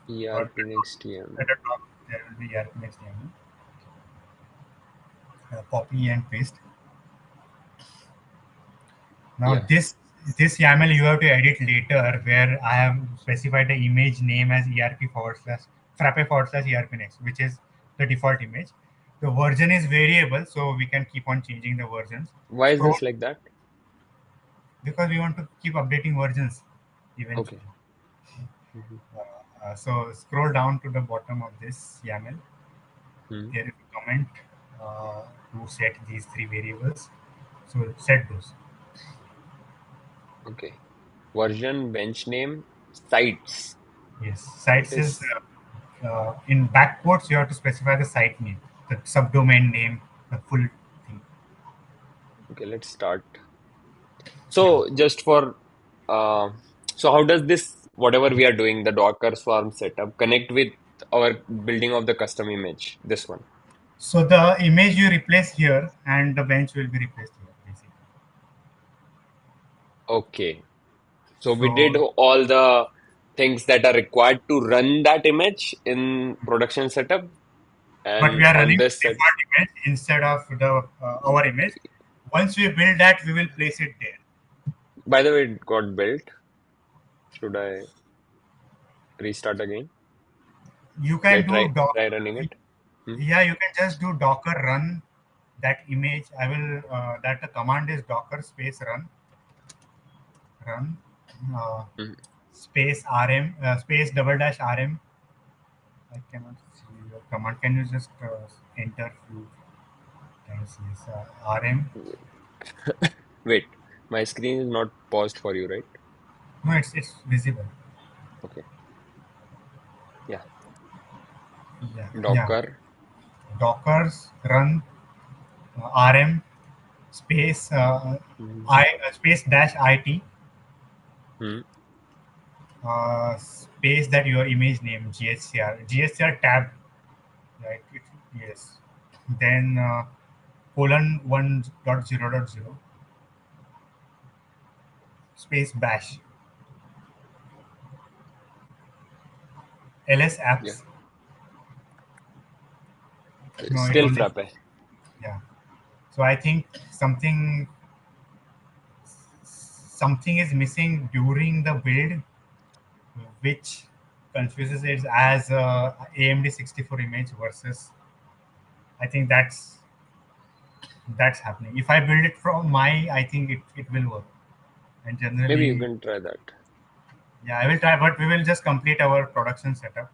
Or ERP next at TM. the top, there will be ERP next YAML. Copy and paste. Now Yeah. this YAML you have to edit later where I have specified the image name as ERP forward slash Frappe forward slash ERP next, which is the default image. The version is variable, so we can keep on changing the versions. Why is Scroll this like that? because we want to keep updating versions eventually. Okay. Mm-hmm. So scroll down to the bottom of this YAML. Hmm. There is a comment to set these three variables. So set those. Okay. Version, bench name, sites. Yes, What sites is is? in backports you have to specify the site name, the subdomain name, the full thing. Okay, let's start. Yeah. So just for uh, so how does this whatever we are doing, the Docker Swarm setup, connect with our building of the custom image? This one. So the image you replace here, and the bench will be replaced here, basically. Okay. So we did So, all the things that are required to run that image in production setup, but we and are on running this the set, default image instead of the our image. Once we build that, we will place it there. by the way, it got built. Should I restart again? You Should I can do try running it? Hmm? yeah, you can just do docker run that image. I will that the command is docker space run uh, Hmm. space rm space double dash rm. I cannot see your command. Can you just enter few times? Yes, rm. Wait, my screen is not paused for you, right? No, it's visible. Okay. Yeah. Yeah, yeah. Docker. Dockers run rm space Hmm. I space dash it Hmm. space that your image name ghcr tab, right? Yes. Then colon 1.0.0 space bash ls Yeah. apps. No, it Still only Frappe. yeah. So I think something is missing during the build, which confuses it as AMD 64 image versus. I think that's happening. If I build it from my, I think it will work. And Maybe you generally, can try that. yeah, I will try, but we will just complete our production setup.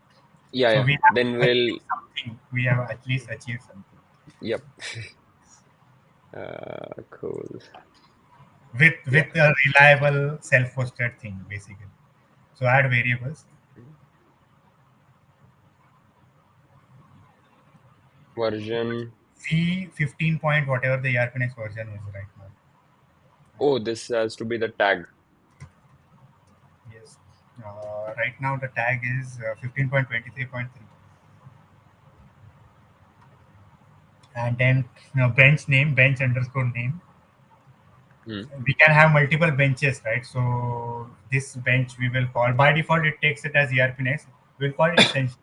Yeah, So yeah. we Then have we'll. achieved something. We have at least achieved something Yep. Cool. Yeah. with a reliable self-hosted thing, basically. So add variables. Version. V 15 point whatever the ERPNX version is right now. Oh, this has to be the tag. Yes. Right now the tag is 15.23.3, and then bench name bench underscore name. Hmm. We can have multiple benches, right? So this bench we will call by default. It takes it as ERPNX. We'll call it essentials,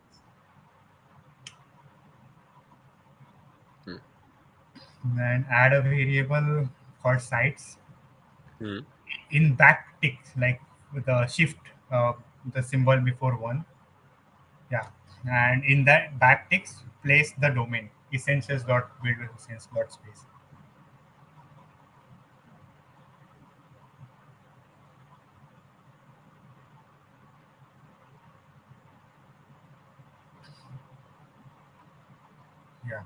Hmm. and add a variable called sites Hmm. in backtick, like with the shift, the symbol before one. Yeah, and in that backticks, place the domain essentials dot build with essentials dot space. Yeah.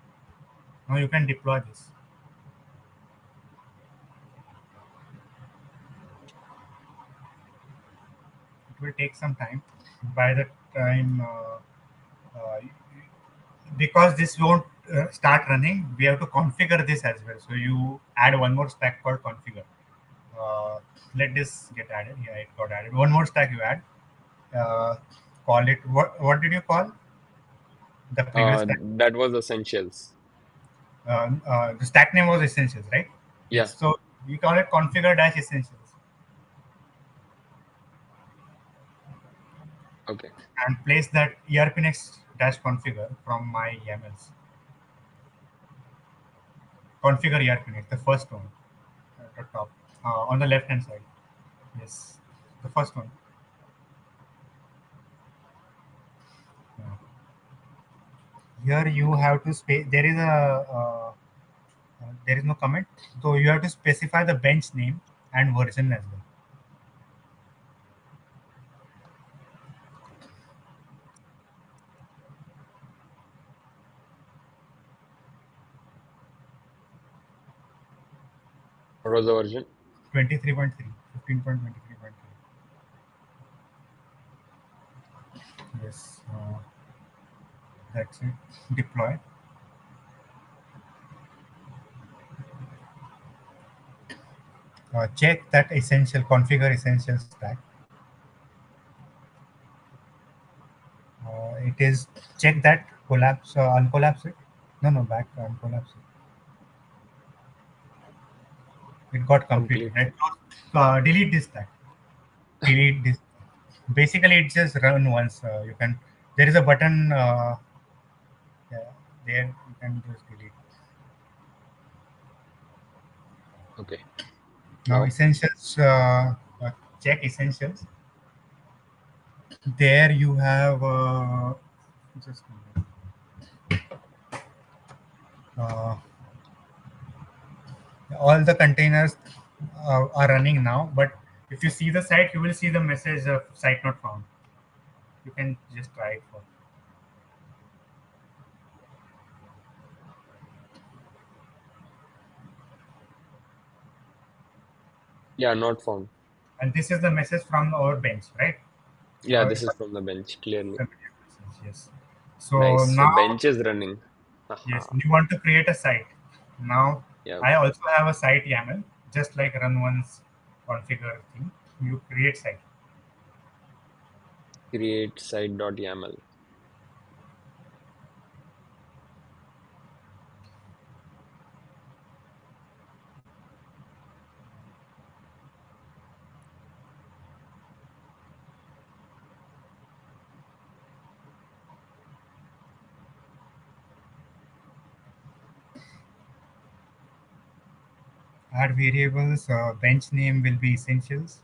Now you can deploy this. It will take some time. By the time, uh, because this won't start running, we have to configure this as well. So you add one more stack called configure. Uh, Let this get added. Yeah, it got added. One more stack you add. Uh, Call it what? What did you call the previous stack? That was essentials. The stack name was essentials, right? Yeah. Yes. So we call it configure dash essentials, Okay. and place that ERPNext dash configure from my YAMLs. Configure ERPNext, the first one at the top, on the left hand side. Yes, the first one. Yeah. Here you have to space. There is no comment, so you have to specify the bench name and version as well. What was the version? 23.3, 15.23.3. Yes. That's it. Deploy. Check that essential, configure essential stack. It is check that collapse, uncollapse it. No, no, back uncollapse it. It got completed. Complete. Right? Delete this stack. Delete this. Basically, it just run once. You can. There is a button. Yeah, there you can just delete. Okay. Now Now essentials. Check essentials. There you have. Just a minute. Uh, all the containers are running now, but if you see the site, you will see the message of site not found. You can just try it for. yeah, not found. And this is the message from our bench, right? Yeah, this It's is a from the bench, clearly. familiar message, yes. So Nice. So now, bench is running. yes, Haha. you want to create a site. Now, Yeah. I also have a site YAML, just like run once configure thing. You create site. Create site.yaml. Add variables. Bench name will be essentials,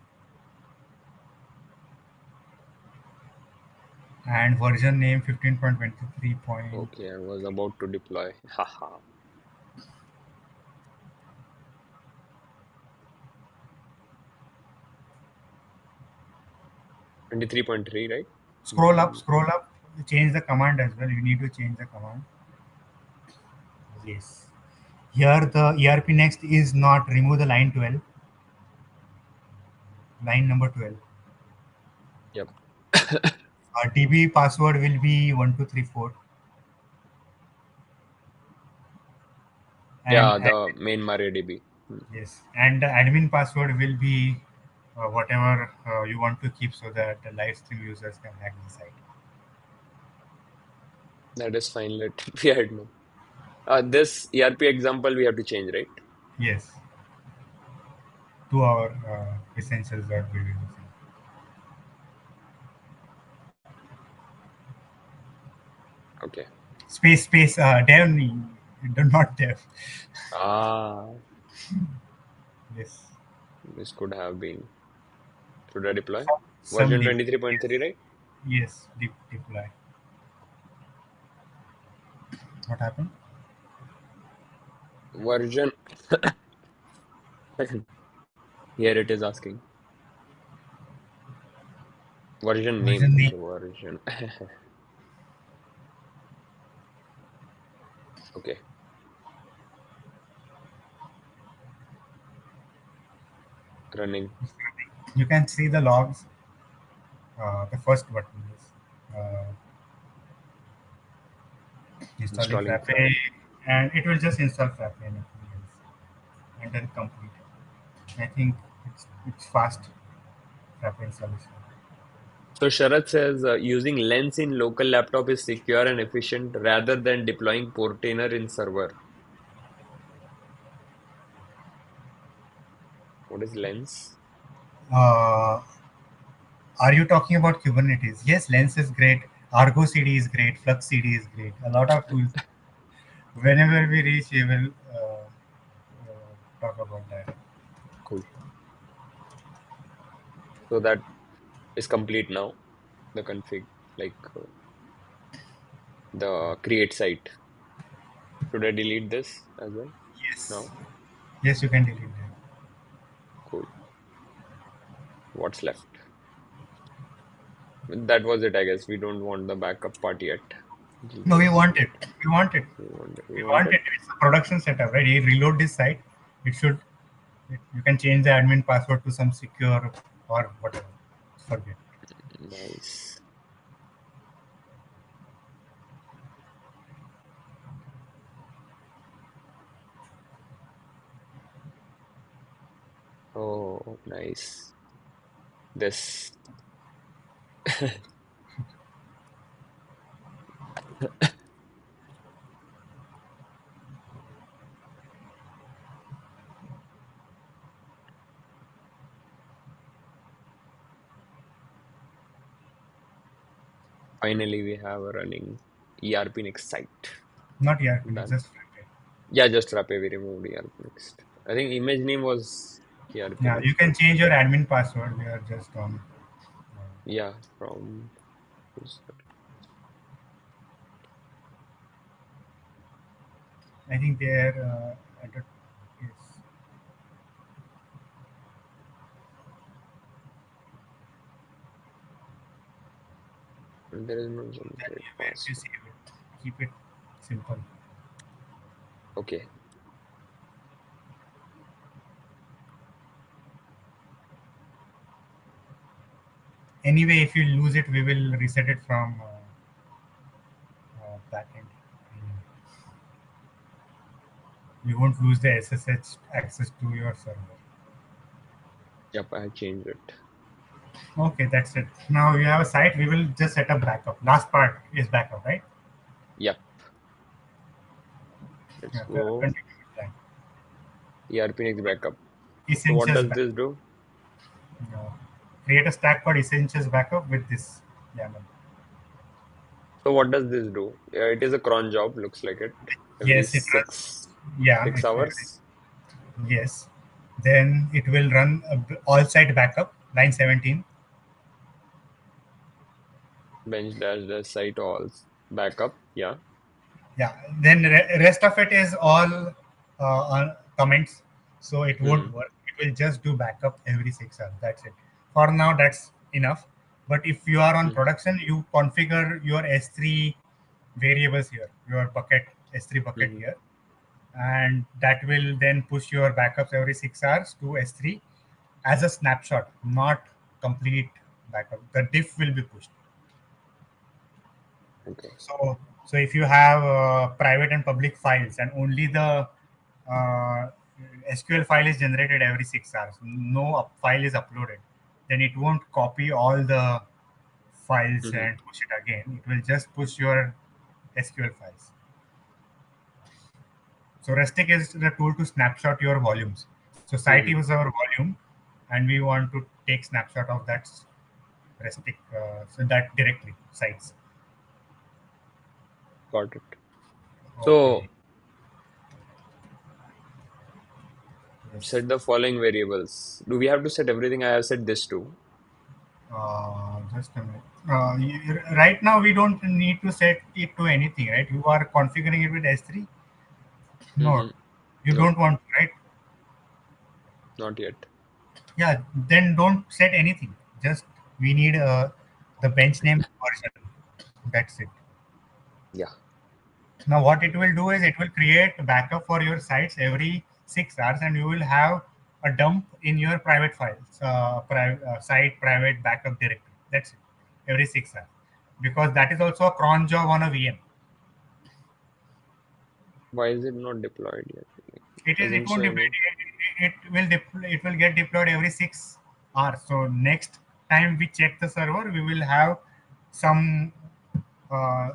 and version name 15.23 point. Okay, I was about to deploy. Haha. 23.3, right? Scroll up, Mm, scroll up. Change the command as well. You need to change the command. Yes. Here the ERP next is not remove the line 12, line number 12. yep. DB password will be 1234, Yeah, and the main MariaDB. Hmm. yes, and the admin password will be whatever you want to keep so that the live stream users can hack the site. That is fine. Let we had no. This ERP example we have to change, right? Yes, to our essentials.bv. Okay. Space dev, not dev. Ah, Yes, this could have been. Should I deploy? some Version deep. 23.3, Yes, right? yes, deep deploy. What happened? Version. Here it is asking. Version name. Version name. Okay, version. Okay, running. You can see the logs. The first button is installing Installing Frappe, Frappe. and it will just install Frappe and nothing else, and then complete it. I think it's fast Frappe installation. So Sharat says using Lens in local laptop is secure and efficient rather than deploying Portainer in server. What is Lens? Uh, are you talking about Kubernetes? Yes, Lens is great. Argo CD is great. Flux CD is great. A lot of tools. Whenever we reach, we will talk about that. Cool. So that is complete now. The config, like the create site. Should I delete this as well? Yes. No? Yes, you can delete that. Cool. What's left? That was it, I guess. We don't want the backup part yet. No, we GKS want it. commit. We want it. We want it. We We want want it. it. It's a production setup, right? You reload this site. It should. You can change the admin password to some secure or whatever. Forget. Nice. nice. This finally we have a running ERP next site. Not ERP, Done. just Frappe. Yeah, just Frappe we removed ERP next. I think image name was ERP, Yeah, no? you can change your admin password. We are just on. Yeah, from I think their is there is no that generate where you password. save it. Keep it simple. Okay. Anyway, if you lose it, we will reset it from backend. You won't lose the SSH access to your server. Yep, I changed it. Okay, that's it. Now you have a site. We will just set up backup. Last part is backup, right? Yep. Let's Yeah. go. Continue with that. ERP next backup. So what Essentials does backup. this do? Uh, Create a stack called essentials backup with this YAML. So what does this do? Yeah, it is a cron job, looks like it. Every Yes, it runs. six Yeah, six hours. yes. Then it will run all site backup, line 17. Bench dash dash site alls backup. Yeah. Yeah. Then rest of it is all on comments, so it won't Hmm. work. It will just do backup every 6 hours. That's it. For now, that's enough. But if you are on Hmm. production, you configure your S3 variables here, your bucket S3 bucket Hmm. here, and that will then push your backups every 6 hours to S3 as a snapshot, not complete backup. The diff will be pushed. Okay. So if you have private and public files, and only the uh, SQL file is generated every 6 hours, no file is uploaded, then it won't copy all the files Hmm. and push it again. It will just push your SQL files. So Restic is the tool to snapshot your volumes. So site Hmm. is our volume, and we want to take snapshot of that Restic, so that directory sites. Got it. Okay. So Yes. set the following variables. Do we have to set everything? I have set this too. Just a minute. Right now, we don't need to set it to anything, right? You are configuring it with S3. No, Hmm. you No, don't want to, right? not yet. Yeah, then don't set anything. Just we need the bench name version. That's it. Yeah. Now, what it will do is it will create backup for your sites every 6 hours, and you will have a dump in your private files, site private backup directory. That's it. Every 6 hours, because that is also a cron job on a VM. Why is it not deployed yet? It is. It Doesn't won't show deploy. any. It will get deployed every 6 hours. So next time we check the server, we will have some uh,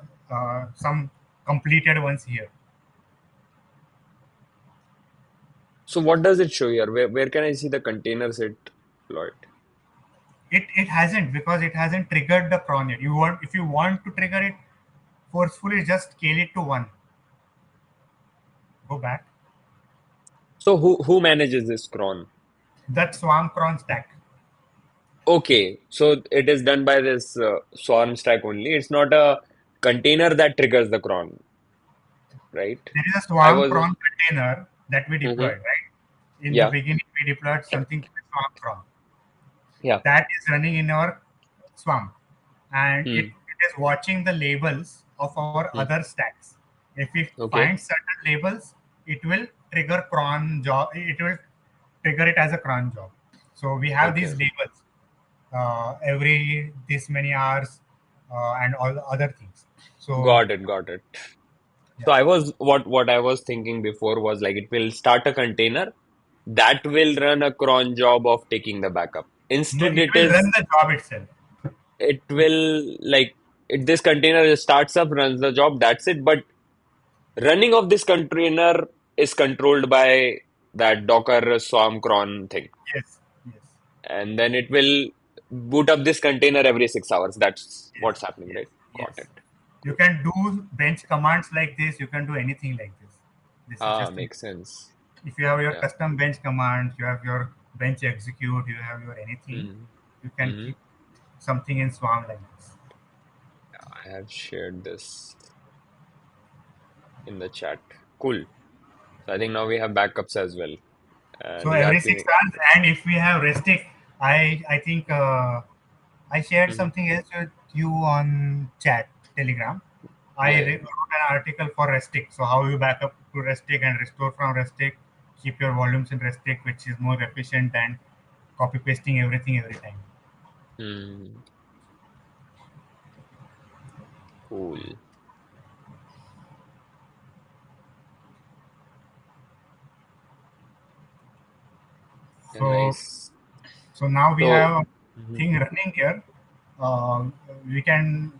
some completed ones here. So what does it show here? Where can I see the container set deployed? It hasn't, because it hasn't triggered the cron yet. You want, if you want to trigger it forcefully, just scale it to one. Go back. So who manages this cron? That swarm cron stack. Okay, so it is done by this swarm stack only. It's not a container that triggers the cron, right? There is a I swarm was. cron container that we Hmm. deployed, right? In the Yeah. beginning, we deployed something called swarm cron. Yeah. That is running in our Swamp, and it, Hmm. it is watching the labels of our Hmm. other stacks. If we Okay. find certain labels, it will trigger cron job. It will trigger it as a cron job. So we have these Okay. labels every this many hours and all the other things. So Got it. Got it. yeah, So I was what I was thinking before was like it will start a container. that will run a cron job of taking the backup. No, Instead, it it will run is the job itself. it will like this container starts up, runs the job, that's it. But running of this container is controlled by that Docker Swarm cron thing. Yes, yes, And then it will boot up this container every 6 hours. That's yes, what's happening, yes, right? Got yes. it. You Cool. can do bench commands like this. You can do anything like this. This is Ah, just makes sense. if you have your Yeah. custom bench command, you have your bench execute, you have your anything. Mm-hmm. You can Mm-hmm. keep something in Swarm like this. I have shared this in the chat. Cool. So I think now we have backups as well. So And every six ERP. hours, and if we have restic, I think I shared Mm-hmm. something else with you on chat Telegram. I Yeah, yeah. wrote an article for restic. So how you back up to restic and restore from restic, keep your volumes in restic, which is more efficient than copy pasting everything every time. Mm, cool. Yeah, So nice. so now we So, have a mhm, thing running here. Uh, we can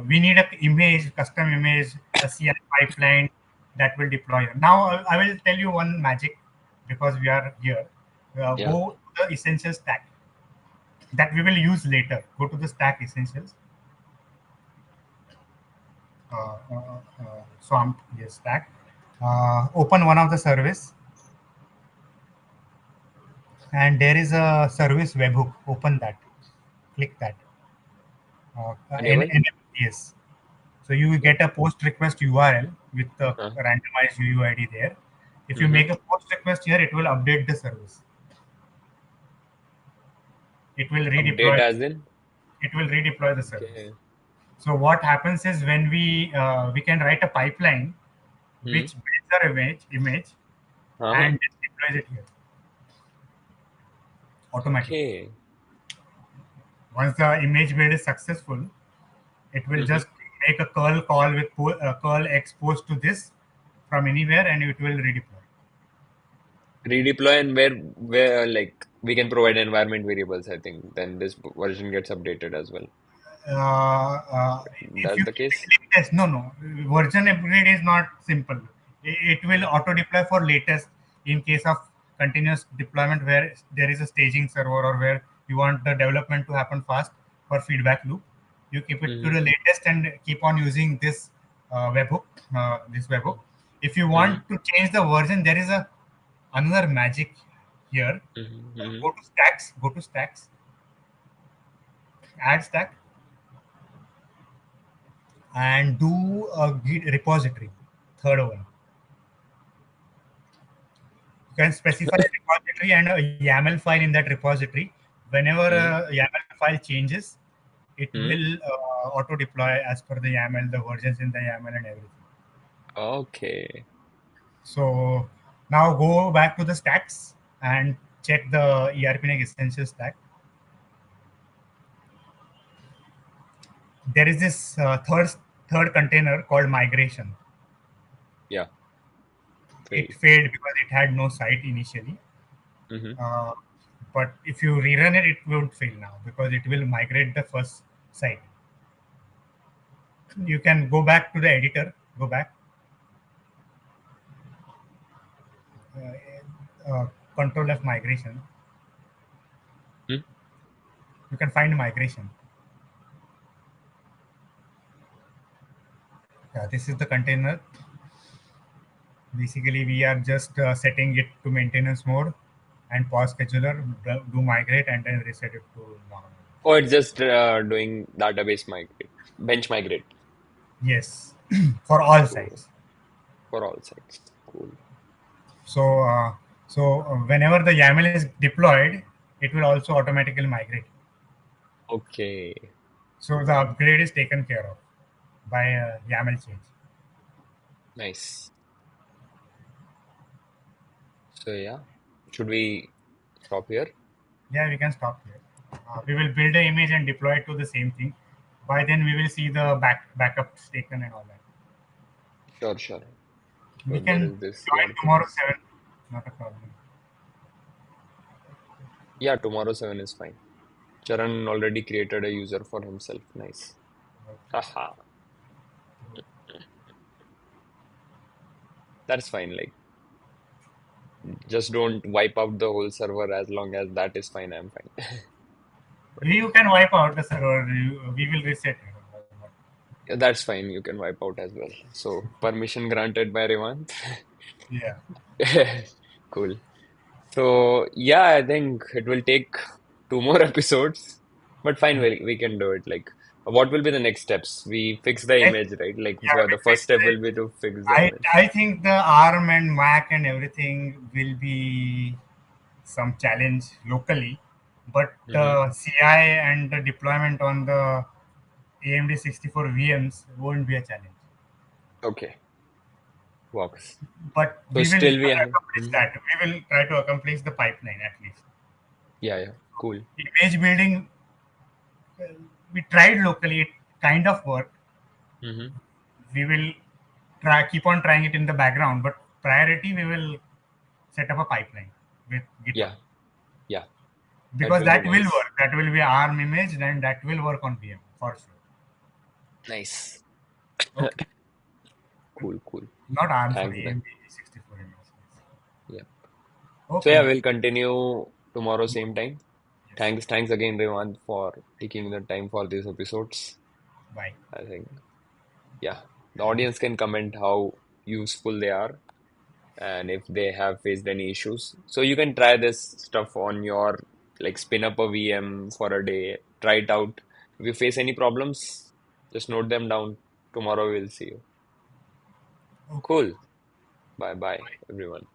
we need a image, custom image, a CI pipeline that will deploy. Now I will tell you one magic because we are here. yeah, Go to the essential stack that we will use later. Go to the stack essentials. Swamp yes stack. Open one of the service and there is a service webhook. Open that. Click that. enable. Yes. So you Yeah. get a post request URL with the Uh, randomized UUID there. If you mm-hmm. make a post request here, it will update the service. It will Update redeploy. as in. It will redeploy the service. Okay. So what happens is when we can write a pipeline Hmm. which builds our image Uh-huh. and deploys it here automatically. Okay. Once the image build is successful, it will Mm-hmm. just make a curl call with curl x post to this from anywhere and it will redeploy. Redeploy and where like we can provide environment variables, I think. Then this version gets updated as well. If That's you the keep case. it latest, no, version upgrade is not simple. It will Mm, auto deploy for latest in case of continuous deployment where there is a staging server or where you want the development to happen fast for feedback loop. You keep it to mm-hmm. the latest and keep on using this webhook. This webhook. If you Mm-hmm. want to change the version, there is a another magic here. Mm-hmm. Mm-hmm. Go to stacks. Go to stacks. Add stack and do a Git repository. Third one, you can specify a repository and a YAML file in that repository. Whenever Mm-hmm. a YAML file changes, it Mm-hmm. will auto deploy as per the YAML, the versions in the YAML and everything. Okay. So now go back to the stacks and check the ERPNEG essential stack. There is this third container called migration. Yeah. It Failed. failed because it had no site initially. Mm-hmm. Uh, but if you rerun it, it won't fail now because it will migrate the first site. You can go back to the editor, go back, control F migration. Mm-hmm. You can find migration. Yeah, this is the container. Basically, we are just setting it to maintenance mode and pause scheduler, do migrate, and then reset it to normal. Oh, it's just doing database migrate, bench migrate. Yes, for all Cool. sites. For all sites. Cool. So, whenever the YAML is deployed, it will also automatically migrate. Okay. So the upgrade is taken care of by a YAML change. Nice. So yeah, should we stop here? Yeah, we can stop here. We will build the image and deploy it to the same thing. By then, we will see the backups taken and all that. Sure, sure. We So there can is this join tomorrow ERPNX. 7. Not a problem. Yeah, tomorrow 7 is fine. Charan already created a user for himself. Nice. Okay. Haha. That's fine. Like, just don't wipe out the whole server as long as that is fine. I'm fine. But You can wipe out the server. We will reset it. yeah, that's fine. You can wipe out as well. So, permission granted by Revant. Yeah. Cool. So, yeah, I think it will take two more episodes, but fine, we can do it. Like, what will be the next steps? We fix the Next, image, right? Like, yeah, the first step will be to fix the image. I think the ARM and Mac and everything will be some challenge locally, but Hmm. CI and the deployment on the AMD 64 VMs won't be a challenge. Okay, works. But So, we will still we have. accomplish Mhm. that. We will try to accomplish the pipeline at least. Yeah, yeah, cool. Image building, uh, we tried locally. It kind of worked. Hmm. We will try keep on trying it in the background, but priority we will set up a pipeline with GitHub Yeah, yeah, that because will be that will nice. work. That will be ARM image, and that will work on VM for sure. Nice. Okay, Cool, cool. not ARM, Thanks sorry, then. AMD 64 image. Yeah. So, yeah, Okay. we'll continue tomorrow, Good. same time. Yes. Thanks again, Revan, for taking the time for these episodes. Bye. I think, yeah, the audience can comment how useful they are and if they have faced any issues. So you can try this stuff on your, like, spin up a VM for a day, try it out. If you face any problems, just note them down. Tomorrow we'll see you. Okay. Cool. Bye bye, everyone.